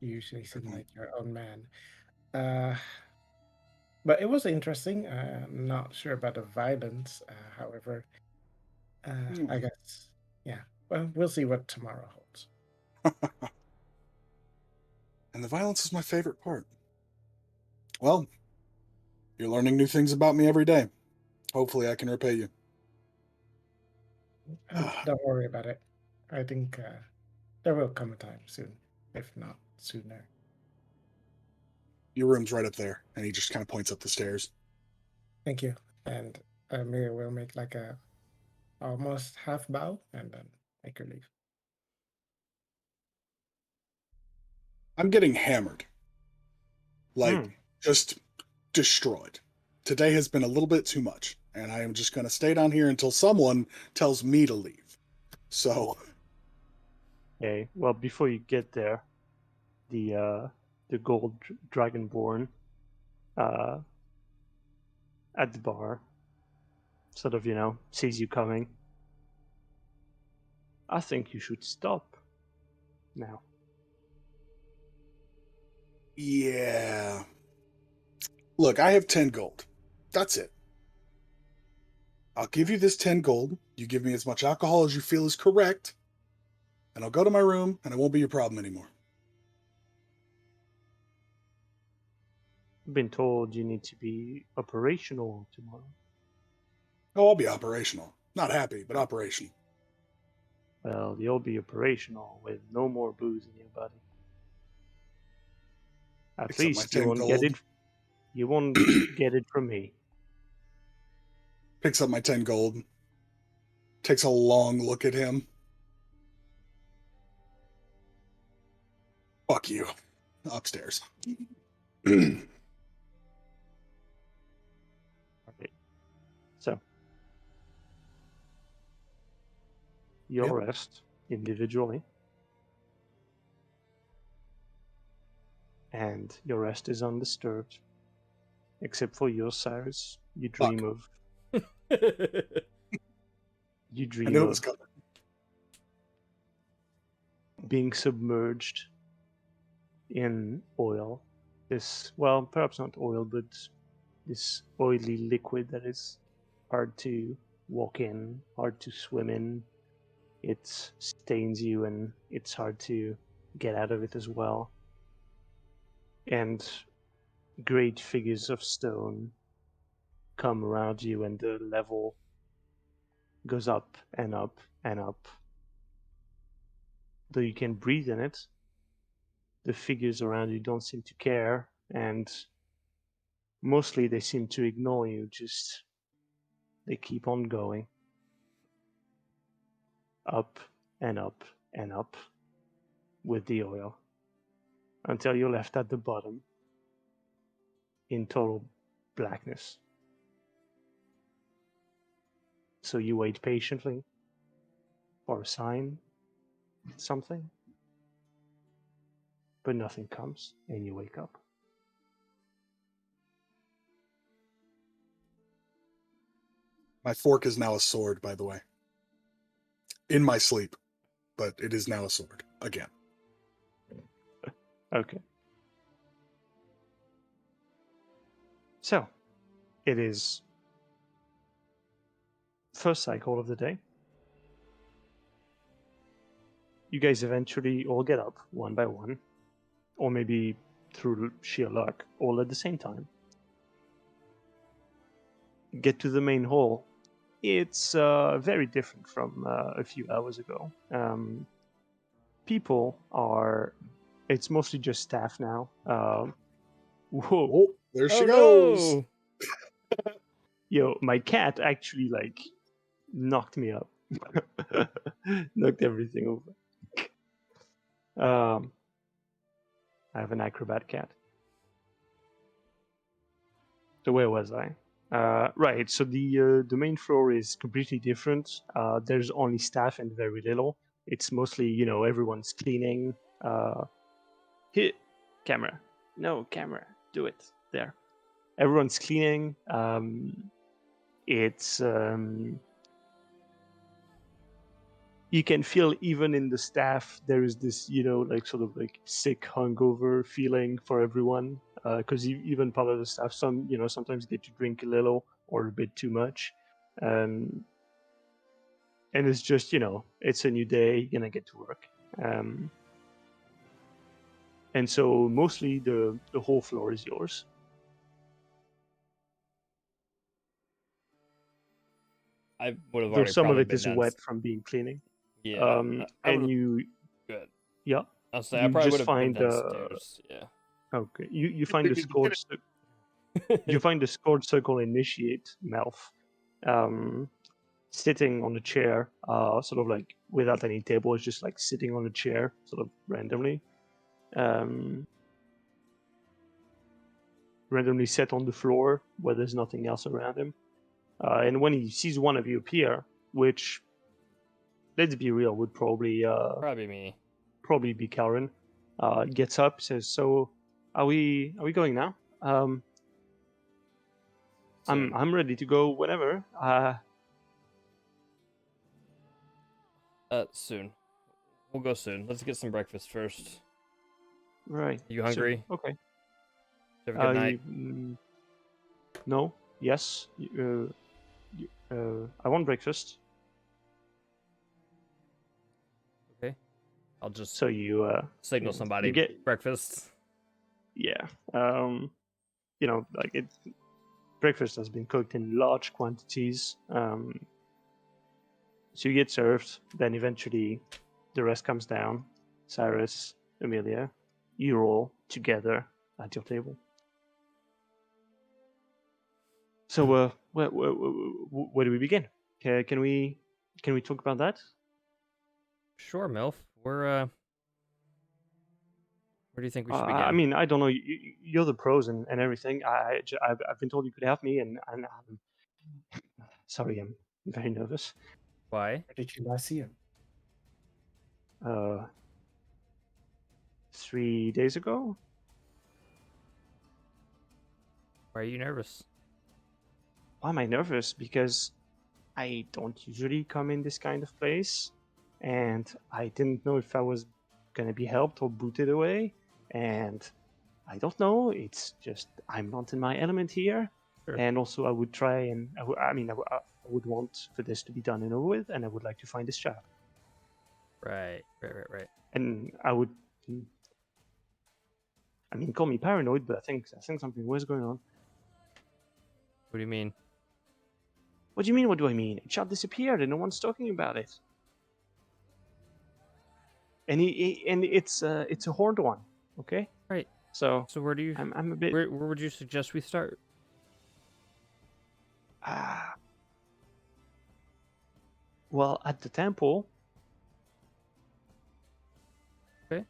S4: You usually seem like your own man. But it was interesting. I'm not sure about the violence. However, I guess. Yeah. Well, we'll see what tomorrow holds.
S3: And the violence is my favorite part. Well, you're learning new things about me every day. Hopefully, I can repay you.
S4: Don't worry about it. I think there will come a time soon, if not sooner.
S3: Your room's right up there. And he just kind of points up the stairs.
S4: Thank you. And Amelia will make like a almost half bow and then make her leave.
S3: I'm getting hammered. Like, just destroyed. Today has been a little bit too much. And I am just going to stay down here until someone tells me to leave. So,
S1: Okay. Well, before you get there, the gold dragonborn at the bar sort of sees you coming. I think you should stop now.
S3: yeah. Look, I have 10 gold. That's it. I'll give you this 10 gold. You give me as much alcohol as you feel is correct. And I'll go to my room and it won't be your problem anymore.
S1: I've been told you need to be operational tomorrow.
S3: Oh, I'll be operational. Not happy, but operational.
S1: Well, you'll be operational with no more booze in your body. At
S3: Picks up my
S1: least you
S3: 10
S1: won't get
S3: gold.
S1: it. You won't get it from me.
S3: Picks up my 10 gold. Takes a long look at him. Fuck you. Upstairs.
S1: Okay. So you'll
S3: Yep.
S1: rest individually, and your rest is undisturbed, except for your Cyrus. You dream of you
S3: I
S1: dream
S3: knew it was
S1: of
S3: coming.
S1: being submerged in oil. This, well, perhaps not oil, but this oily liquid that is hard to walk in, hard to swim in. It stains you, and it's hard to get out of it as well. And great figures of stone come around you, and the level goes up and up and up. Though you can breathe in it, the figures around you don't seem to care, and mostly they seem to ignore you, just they keep on going. Up and up and up with the oil until you're left at the bottom in total blackness. So you wait patiently for a sign, something, but nothing comes, and you wake up.
S3: My fork is now a sword, by the way. In my sleep. But it is now a sword. Again.
S1: Okay. So, it is first cycle of the day. You guys eventually all get up one by one, or maybe through sheer luck, all at the same time. Get to the main hall. It's very different from a few hours ago. People are. It's mostly just staff now. Whoa.
S3: Oh, there she
S2: Oh
S3: goes.
S2: no!
S1: Yo, my cat actually knocked me up. Knocked everything over. I have an acrobat cat. So where was I? Right. So the main floor is completely different. There's only staff and very little. It's mostly everyone's cleaning. Here, camera. No camera. Do it there. Everyone's cleaning. It's you can feel even in the staff there is this sort of sick hungover feeling for everyone because even part of the staff sometimes get to drink a little or a bit too much. and it's just, it's a new day, you're gonna get to work. And so mostly the whole floor is yours.
S2: I would have
S1: Though
S2: already
S1: some of
S2: probably
S1: it
S2: been
S1: is wet from being cleaning.
S2: Yeah, I would
S1: And
S2: have.
S1: you,
S2: Good.
S1: yeah,
S2: I'll say I
S1: you
S2: probably would
S1: just
S2: have been
S1: find
S2: downstairs. Yeah.
S1: okay, you find the scored you find the scored circle initiate Melf, sitting on a chair, sort of like without any table. It's just like sitting on a chair, sort of randomly, randomly set on the floor where there's nothing else around him. And when he sees one of you appear, which, let's be real, would probably
S2: Probably me.
S1: probably be Karen, gets up, says, "So, are we going now?
S2: Soon.
S1: I'm ready to go whenever."
S2: Soon. We'll go soon. Let's get some breakfast first.
S1: Right.
S2: You
S1: So,
S2: hungry?
S1: okay.
S2: Have a good night.
S1: No. Yes. I want breakfast.
S2: Okay. I'll just
S1: So you
S2: signal
S1: you
S2: somebody
S1: get
S2: breakfast.
S1: yeah. Like breakfast has been cooked in large quantities. So you get served. Then eventually, the rest comes down. Cyrus, Amelia, you're all together at your table. So, where do we begin? Can we talk about that?
S2: Sure, MILF. Where do you think we should begin?
S1: I mean, I don't know. You're the pros and everything. I've been told you could help me, and sorry, I'm very nervous.
S2: Why?
S4: Where did you last see him?
S1: 3 days ago.
S2: Why are you nervous?
S1: Why am I nervous? Because I don't usually come in this kind of place, and I didn't know if I was gonna be helped or booted away, and I don't know. It's just I'm not in my element here,
S2: Sure.
S1: and also I would try and I would want for this to be done and over with, and I would like to find this job,
S2: Right.
S1: and I would. I mean, call me paranoid, but I think something was going on.
S2: What do you mean?
S1: What do you mean? What do I mean? A child disappeared, and no one's talking about it. And it's a horned one, okay?
S2: Right.
S1: So
S2: So where do you?
S1: I'm a bit.
S2: Where would you suggest we start?
S1: Well, at the temple.
S2: Okay.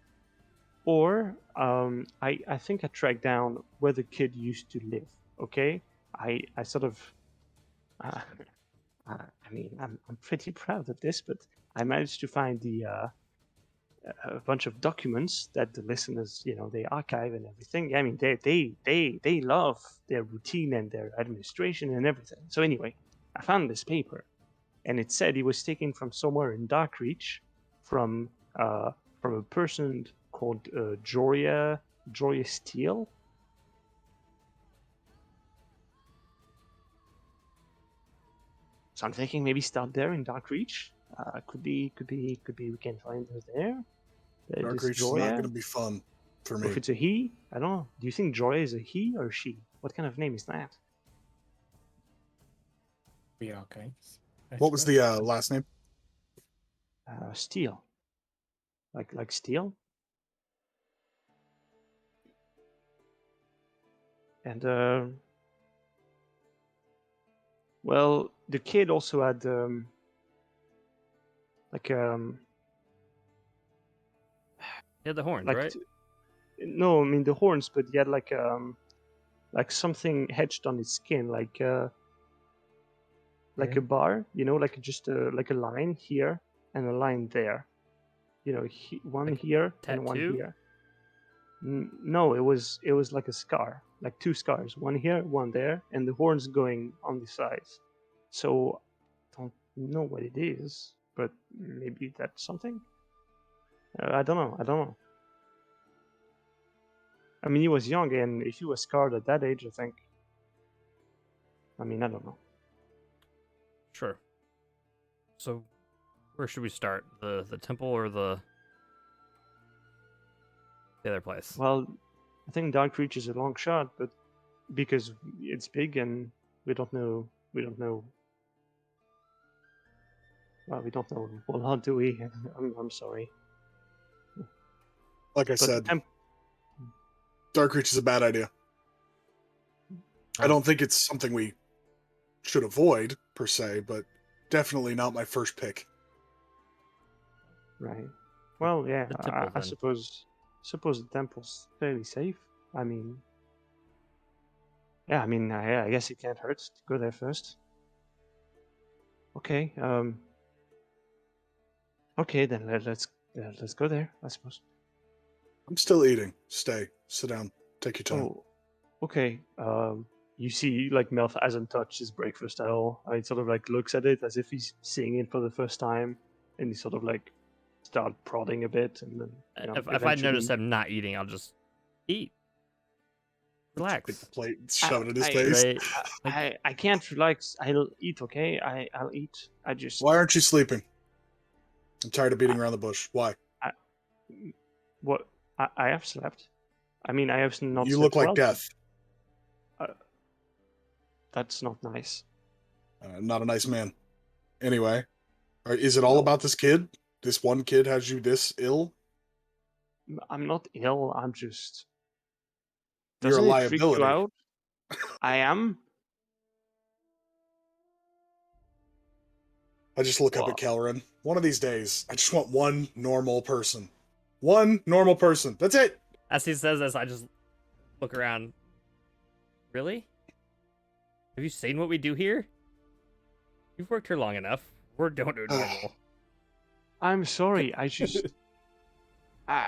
S1: Or I think I tracked down where the kid used to live. Okay, I sort of. I mean, I'm pretty proud of this, but I managed to find a bunch of documents that the listeners, they archive and everything. I mean, they love their routine and their administration and everything. So anyway, I found this paper, and it said he was taken from somewhere in Darkreach, from a person called Joria Steele. So I'm thinking maybe start there in Darkreach. Could be we can find her there.
S3: Dark
S1: This
S3: Reach is not
S1: Joria.
S3: going to be fun for
S1: Or
S3: me.
S1: if it's a he, I don't know. Do you think Joy is a he or she? What kind of name is that?
S4: Be okay.
S3: What was the last name?
S1: Steel. Like steel. And well, the kid also had like
S2: Yeah, the horns,
S1: like
S2: right?
S1: no, I mean the horns, but he had like something etched on his skin, like a bar, like just like a line here and a line there, one
S2: Like
S1: here and one
S2: tattoo?
S1: here. No, it was like a scar, like two scars, one here, one there, and the horns going on the sides. So don't know what it is, but maybe that's something. I don't know. I mean, he was young, and if he was scarred at that age, I think. I mean, I don't know.
S2: Sure. So Where should we start? The temple or the other place?
S1: Well, I think Dark Reach is a long shot, but because it's big and we don't know. Well, we don't know. Well, how do we? I'm sorry.
S3: Like I
S1: But
S3: said, Dark Reach is a bad idea. I
S2: Oh.
S3: don't think it's something we should avoid per se, but definitely not my first pick.
S1: right. Well, yeah.
S2: The temple,
S1: I
S2: then.
S1: suppose the temple's fairly safe. I mean, yeah. I mean, I guess it can't hurt to go there first. Okay. Okay, then let's go there. I suppose.
S3: I'm still eating. Stay. Sit down. Take your time.
S1: Oh, okay. You see, like Melf hasn't touched his breakfast at all. I sort of like looks at it as if he's seeing it for the first time, and he sort of like start prodding a bit, and then
S2: If I notice him not eating, I'll just eat.
S3: Take
S2: Relax.
S3: the plate and shove it in his
S1: I-
S3: face.
S1: I can't relax. I'll eat. Okay, I'll eat. I just
S3: Why aren't you sleeping? I'm tired of beating around the bush. Why?
S1: what I have slept. I mean, I have not.
S3: You
S1: slept
S3: look like
S1: well.
S3: death.
S1: That's not nice.
S3: Not a nice man. Anyway, is it all
S1: No.
S3: about this kid? This one kid has you this ill?
S1: I'm not ill. I'm just.
S3: You're a
S1: Doesn't it freak you
S3: liability.
S1: out? I am.
S3: I just look up
S1: Wow.
S3: at Kelrin. One of these days, I just want one normal person. One normal person. That's it.
S2: As he says this, I just look around. Really? Have you seen what we do here? You've worked here long enough. We're don't do normal.
S1: I'm sorry. I just. I.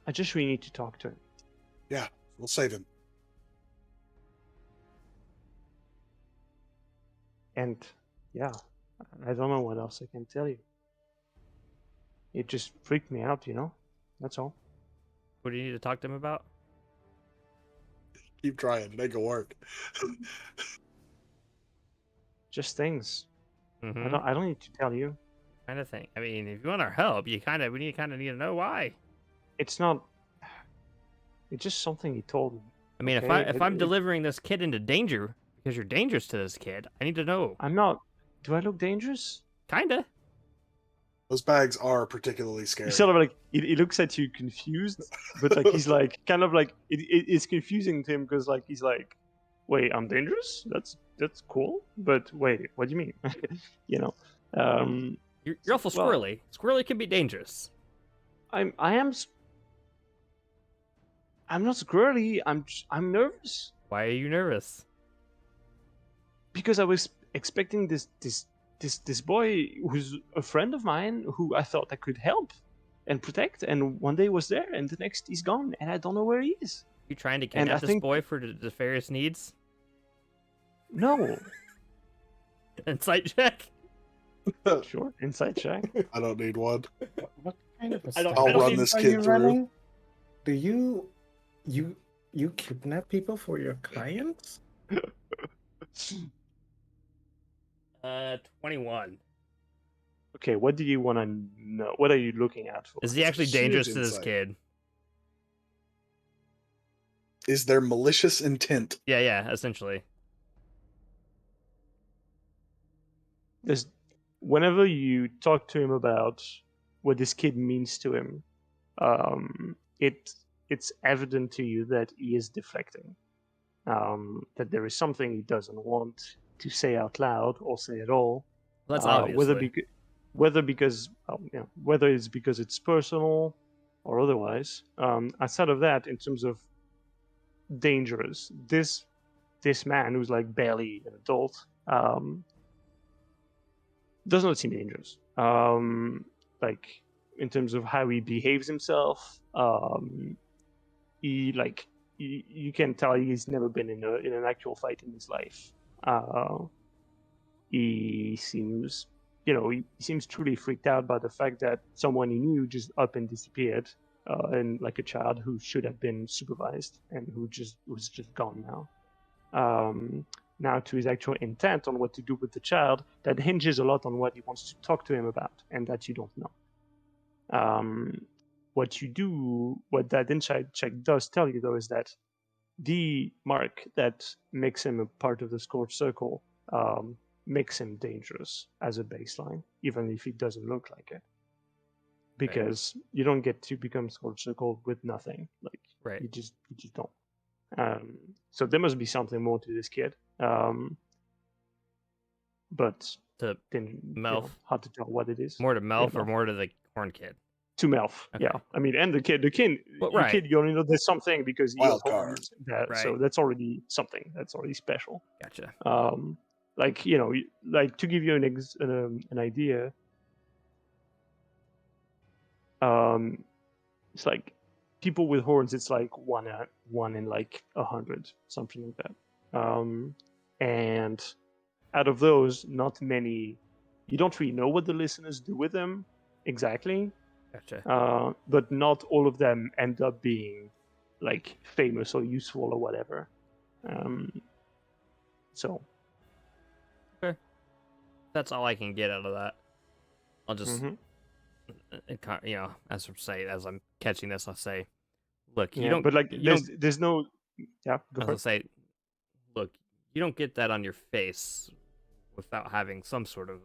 S1: I just really need to talk to him.
S3: Yeah, we'll save him.
S1: And yeah, I don't know what else I can tell you. It just freaked me out, That's all.
S2: What do you need to talk to him about?
S3: Keep trying. Make it work.
S1: Just things.
S2: Mm-hmm.
S1: I don't need to tell you.
S2: Kind of thing. I mean, if you want our help, we need to know why.
S1: It's not. It's just something he told me.
S2: I mean,
S1: Okay,
S2: if I'm delivering this kid into danger because you're dangerous to this kid, I need to know.
S1: I'm not. Do I look dangerous?
S2: Kinda.
S3: Those bags are particularly scary.
S1: He sort of like he looks at you confused, but like he's like kind of like it's confusing to him because like he's like, wait, I'm dangerous? That's cool, but wait, what do you mean?
S2: You're awful
S1: Well-
S2: squirrely. Squirrely can be dangerous.
S1: I'm not squirrely. I'm nervous
S2: Why are you nervous?
S1: because I was expecting this boy who's a friend of mine who I thought I could help and protect, and one day was there, and the next he's gone, and I don't know where he is.
S2: You trying to
S1: And I
S2: kidnap this
S1: think-
S2: boy for nefarious needs?
S1: No,
S2: Insight check.
S1: sure, inside check.
S3: I don't need one.
S4: What kind of a
S2: I don't-
S3: I'll
S2: I don't
S3: run
S2: need-
S3: this
S4: are
S3: kid
S4: you
S3: through.
S4: running? Do you kidnap people for your clients?
S2: 21.
S1: Okay, what do you want to know? What are you looking at for?
S2: Is he actually
S3: Huge
S2: dangerous to this
S3: insight.
S2: kid?
S3: Is there malicious intent?
S2: Yeah, essentially.
S1: There's whenever you talk to him about what this kid means to him, it's evident to you that he is deflecting. That there is something he doesn't want to say out loud or say at all.
S2: Well, that's obvious.
S1: Whether it's because it's personal or otherwise. Outside of that, in terms of dangerous, this man who's like barely an adult does not seem dangerous. Like in terms of how he behaves himself, you can tell he's never been in an actual fight in his life. He seems, he seems truly freaked out by the fact that someone he knew just up and disappeared, and like a child who should have been supervised and who was just gone now. Now to his actual intent on what to do with the child, that hinges a lot on what he wants to talk to him about, and that you don't know. What that insight check does tell you, though, is that the mark that makes him a part of the Scorched Circle makes him dangerous as a baseline, even if he doesn't look like it. Because you don't get to become Scorched Circle with nothing. Like
S2: Right.
S1: you just don't. So there must be something more to this kid. But
S2: To
S1: then
S2: Melf.
S1: hard to tell what it is.
S2: More to Melf or
S1: Melf.
S2: more to the Horn Kid?
S1: To Melf,
S2: Okay.
S1: yeah. I mean, and the kid,
S2: Well,
S1: your
S2: right.
S1: kid, you only know there's something because he
S3: Wild
S1: has
S3: card.
S1: horns. So
S2: Right.
S1: that's already something. That's already special.
S2: Gotcha.
S1: Like like to give you an idea. It's like people with horns. It's like one in like 100, something like that. And out of those, not many. You don't really know what the listeners do with them exactly.
S2: Gotcha.
S1: But not all of them end up being like famous or useful or whatever. So
S2: That's all I can get out of that. I'll just,
S1: mhm.
S2: as I'm saying, as I'm catching this, I'll say, look, you
S1: Yeah,
S2: don't.
S1: but like
S2: you don't.
S1: there's no. Yeah, go
S2: As
S1: for
S2: I
S1: it.
S2: say, look, you don't get that on your face without having some sort of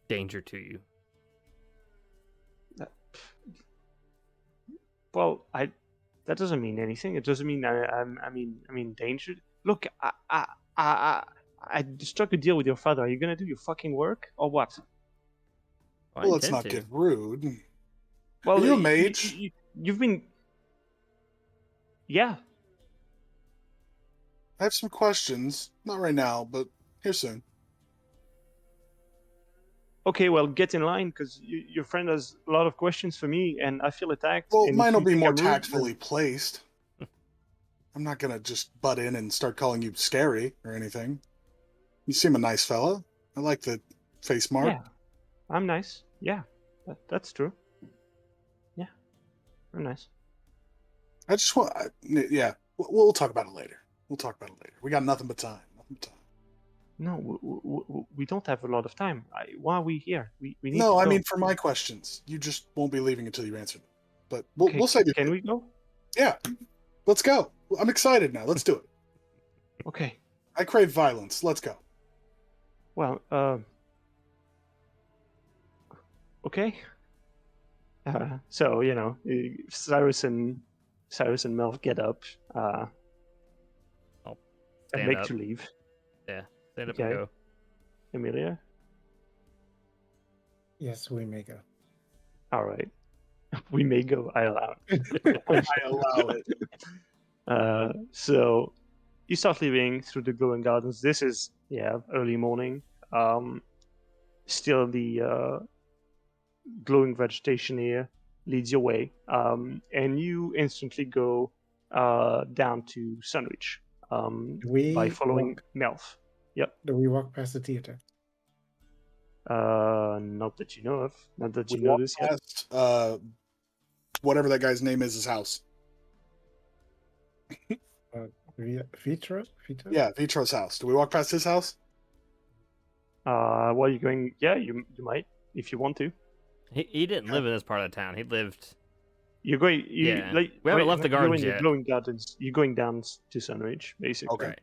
S2: danger to you.
S1: Well, that doesn't mean anything. It doesn't mean I mean danger. Look, I struck a deal with your father. Are you gonna do your fucking work or what?
S2: I
S3: Well, let's
S2: intend
S3: not
S2: to.
S3: get rude.
S1: Well,
S3: Are you a mage?
S1: You've been. Yeah.
S3: I have some questions. Not right now, but here soon.
S1: Okay, well, get in line because your friend has a lot of questions for me, and I feel attacked.
S3: Well,
S1: and if
S3: mine will
S1: you
S3: be
S1: think
S3: more
S1: I'm rude,
S3: tactfully placed. I'm not gonna just butt in and start calling you scary or anything. You seem a nice fella. I like the face mark.
S1: Yeah, I'm nice. Yeah, that's true. Yeah, I'm nice.
S3: I just want, yeah. We'll talk about it later. We'll talk about it later. We got nothing but time. Nothing but time.
S1: No, we don't have a lot of time. Why are we here? We need
S3: No,
S1: to
S3: I
S1: go.
S3: mean for my questions. You just won't be leaving until you answer them. But
S1: Okay,
S3: we'll save it.
S1: Can we go?
S3: Yeah, let's go. I'm excited now. Let's do it.
S1: Okay.
S3: I crave violence. Let's go.
S1: Well, okay. So Cyrus and Melf get up
S2: I'll
S1: and
S2: stand
S1: make
S2: up.
S1: to leave.
S2: Yeah, stand up
S1: Okay.
S2: and go.
S1: Emilia.
S4: Yes, we may go.
S1: All right. We may go. I allow it.
S3: I allow it.
S1: So you start leaving through the glowing gardens. This is early morning. Still the glowing vegetation here leads your way, and you instantly go down to Sunreach by following Melf.
S4: Do we walk past the theater?
S1: Not that you know of. Not that
S3: We
S1: you know
S3: walk
S1: this yet.
S3: past whatever that guy's name is, his house.
S4: Vitro?
S3: Yeah, Vitro's house. Do we walk past his house?
S1: Well, you're going. Yeah, you might if you want to.
S2: He didn't live in this part of town. He lived.
S1: You're going.
S2: Yeah.
S1: Like,
S2: We haven't left the
S1: you're
S2: gardens
S1: in the
S2: yet.
S1: glowing gardens. You're going down to Sunreach, basically.
S3: Okay.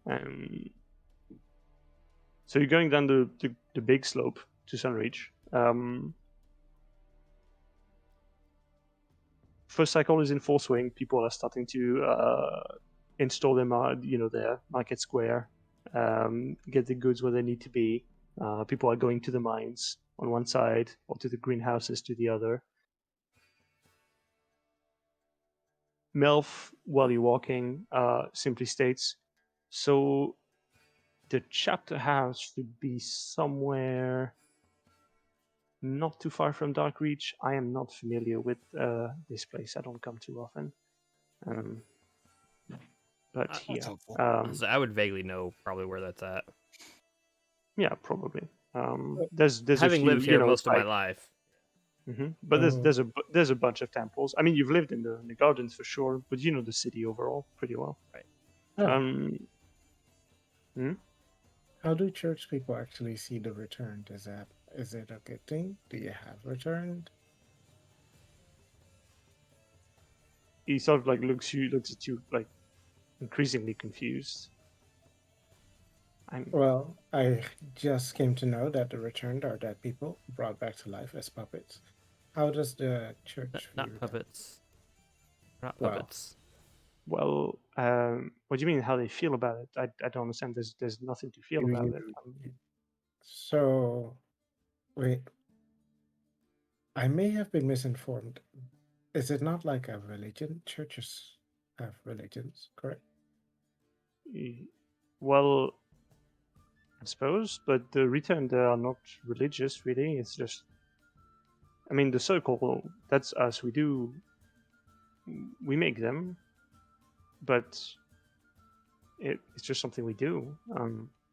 S2: Right.
S1: So you're going down the big slope to Sunreach. First cycle is in full swing. People are starting to install their market square, get the goods where they need to be. People are going to the mines on one side or to the greenhouses to the other. Melf, while you're walking, simply states, so the chapter house should be somewhere not too far from Darkreach. I am not familiar with this place. I don't come too often. But
S3: That's
S1: yeah,
S3: helpful.
S2: So I would vaguely know probably where that's at.
S1: yeah, probably. There's
S2: Having
S1: a few,
S2: lived here most of my
S1: like,
S2: life.
S1: but there's a bunch of temples. I mean, you've lived in the gardens for sure, but you know the city overall pretty well.
S2: Right.
S4: Oh.
S1: Hmm?
S4: How do church people actually see the return? Is it a good thing? Do you have returned?
S1: He sort of like looks at you like increasingly confused. I'm
S4: Well, I just came to know that the returned are dead people brought back to life as puppets. How does the church
S2: Not
S4: view them?
S2: puppets. Not
S4: Well,
S2: puppets.
S1: well. What do you mean? How they feel about it? I don't understand. There's nothing to feel
S4: do
S1: about
S4: you?
S1: it.
S4: So, wait, I may have been misinformed. Is it not like a religion? Churches have religions, correct?
S1: Well, I suppose, but the returned are not religious really. It's just, I mean, the circle. That's us. We make them, but it's just something we do.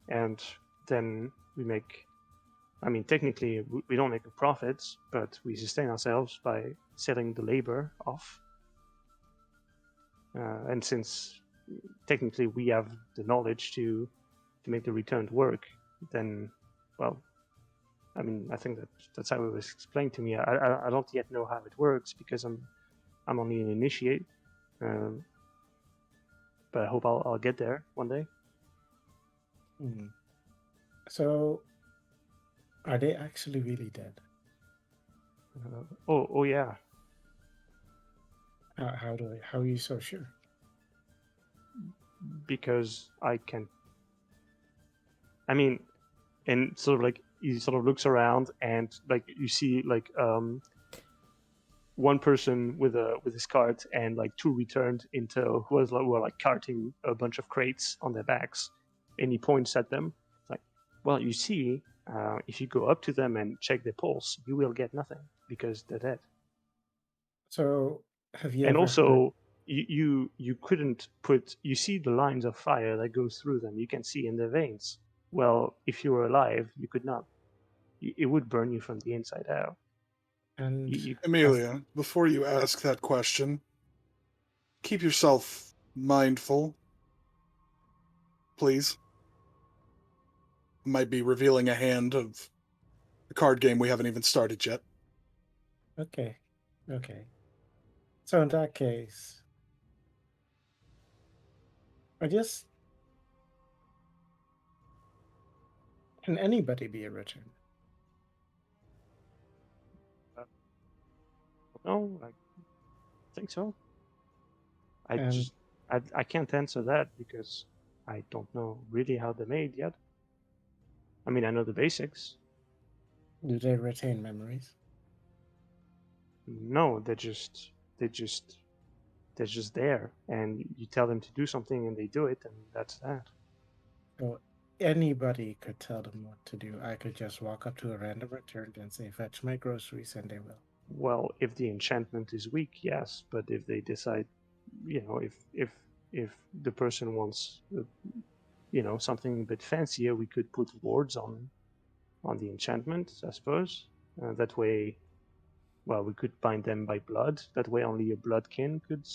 S1: And then we make. I mean, technically, we don't make a profit, but we sustain ourselves by selling the labor off. And since technically we have the knowledge to make the returned work, then, well, I mean, I think that's how it was explained to me. I don't yet know how it works because I'm only an initiate, um, but I hope I'll get there one day.
S4: Hmm. So, are they actually really dead?
S1: Oh yeah,
S4: How are you so sure?
S1: because I can. I mean, and sort of like he sort of looks around and like you see like one person with his cart and like two returned into who are like carting a bunch of crates on their backs, and he points at them. It's like, well, you see, if you go up to them and check their pulse, you will get nothing because they're dead.
S4: So, have you
S1: And
S4: ever heard?
S1: also, you couldn't put. You see the lines of fire that go through them. You can see in their veins. Well, if you were alive, you could not. It would burn you from the inside out.
S4: And
S1: You
S4: as
S3: Amelia, before you ask that question, keep yourself mindful, please. Might be revealing a hand of a card game we haven't even started yet.
S4: okay, okay. So in that case, I just can anybody be a return?
S1: no, I think so. I
S4: And
S1: just I can't answer that because I don't know really how they're made yet. I mean, I know the basics.
S4: do they retain memories?
S1: No, they're just there, and you tell them to do something and they do it, and that's that.
S4: So anybody could tell them what to do. I could just walk up to a random return and say, "Fetch my groceries," and they will.
S1: Well, if the enchantment is weak, yes, but if they decide, if the person wants, something a bit fancier, we could put wards on the enchantment, I suppose. That way, well, we could bind them by blood. That way, only a bloodkin could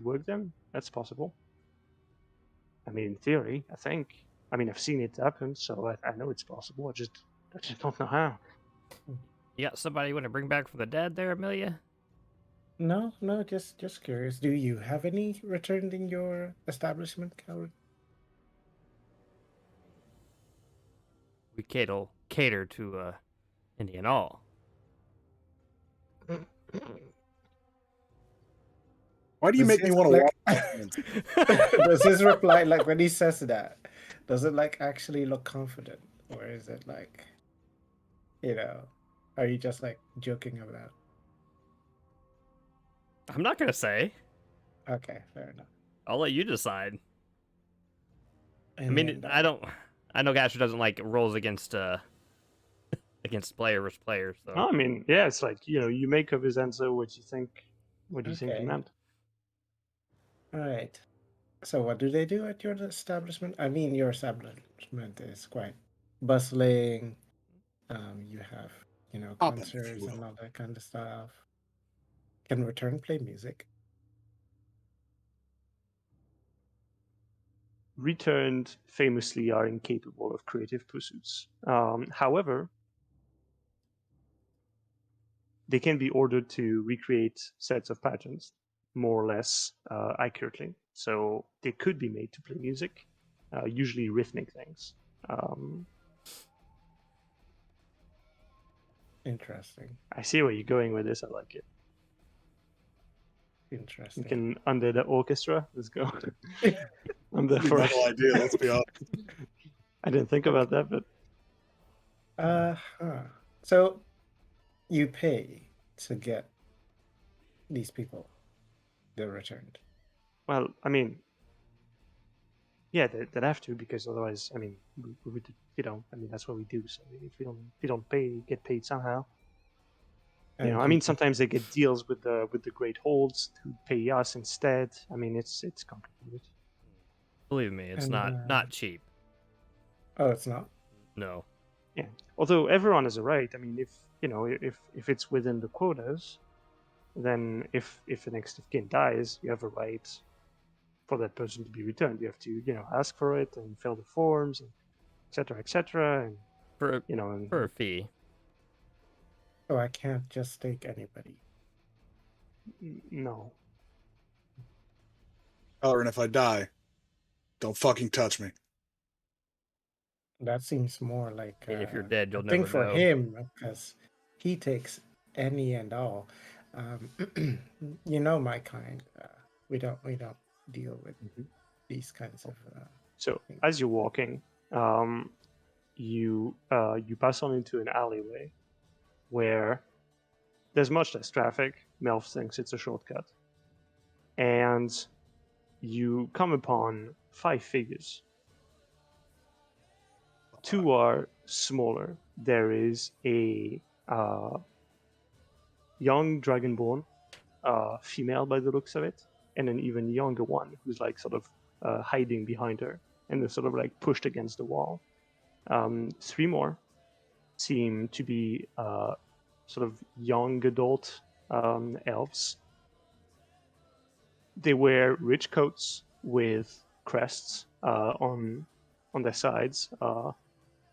S1: work them. That's possible. I mean, in theory, I think. I mean, I've seen it happen, so I know it's possible. I just don't know how.
S2: You got somebody you want to bring back from the dead there, Amelia?
S4: No, no, just curious. Do you have any returned in your establishment, Calvin?
S2: We cater to Indian all.
S3: Why do you
S4: Does
S3: make me
S4: his
S3: want to
S4: like
S3: walk?
S4: does his reply like when he says that, does it like actually look confident? Or is it like, you know, are you just like joking about?
S2: I'm not gonna say.
S4: Okay, fair enough.
S2: I'll let you decide. I mean,
S4: And
S2: I don't. I know Gasher doesn't like rolls against against player versus player. So
S1: I mean, yeah, it's like you make of his answer what you think he
S4: okay,
S1: meant.
S4: all right. So what do they do at your establishment? I mean, your establishment is quite bustling. You have,
S3: Poppin', if you
S4: concerts and
S3: will.
S4: all that kind of stuff. Can return play music?
S1: returned famously are incapable of creative pursuits. However, they can be ordered to recreate sets of patterns more or less accurately. So they could be made to play music, usually rhythmic things.
S4: Interesting.
S1: I see where you're going with this. I like it.
S4: Interesting.
S1: You can under the orchestra. Let's go. I'm there
S3: Pretty
S1: for
S3: metal
S1: it.
S3: idea, let's be honest.
S1: I didn't think about that, but
S4: So you pay to get these people they're returned.
S1: well, I mean, yeah, they'd have to, because otherwise, I mean, we would, I mean, that's what we do. So if we don't pay, get paid somehow.
S4: And
S1: I mean, sometimes they get deals with the great holds to pay us instead. I mean, it's complicated.
S2: Believe me, it's
S4: And,
S2: not cheap.
S4: Oh, it's not.
S2: No.
S1: Yeah. Although everyone has a right. I mean, if it's within the quotas, then if the next of kin dies, you have a right for that person to be returned. You have to ask for it and fill the forms, and etc. etc. And
S2: For
S1: and
S2: for a fee.
S4: So I can't just take anybody.
S1: no.
S3: And if I die, don't fucking touch me.
S4: That seems more like
S2: And if you're dead, you'll
S4: a thing
S2: never
S4: for
S2: know.
S4: him, because he takes any and all. My kind. We don't deal with these kinds of.
S1: So
S4: things.
S1: as you're walking, you pass on into an alleyway where there's much less traffic. Melf thinks it's a shortcut, and you come upon 5 figures. 2 are smaller. There is a young dragonborn, female by the looks of it, and an even younger one who's like sort of hiding behind her, and they're sort of like pushed against the wall. 3 more seem to be sort of young adult elves. They wear rich coats with crests on their sides.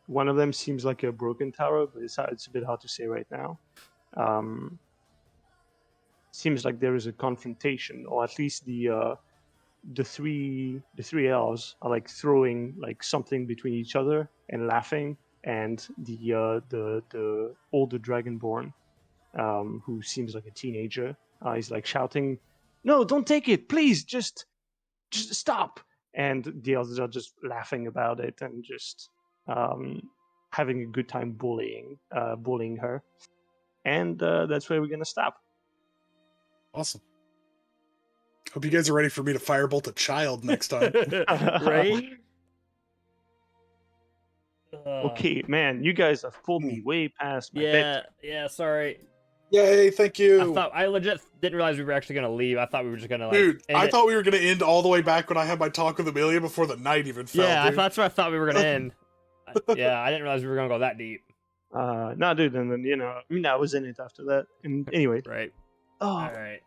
S1: One of them seems like a broken tower, but it's a bit hard to say right now. Seems like there is a confrontation, or at least the three elves are like throwing like something between each other and laughing, and the older dragonborn, who seems like a teenager, is like shouting, "No, don't take it, please, just stop!" And the others are just laughing about it and just having a good time bullying her. And that's where we're gonna stop.
S3: Awesome. Hope you guys are ready for me to firebolt a child next time.
S2: Right?
S1: Okay, man, you guys have pulled me way past my bedtime.
S2: Yeah, sorry.
S3: Yay, thank you.
S2: I legit didn't realize we were actually gonna leave. I thought we were just gonna
S3: Dude,
S2: end
S3: I
S2: it.
S3: thought we were going to end all the way back when I had my talk with Amelia before the night even fell.
S2: Yeah,
S3: dude.
S2: that's where I thought we were gonna end. Yeah, I didn't realize we were gonna go that deep.
S1: No, dude, and then I was in it after that. And anyway,
S2: Right.
S1: oh,
S2: All right.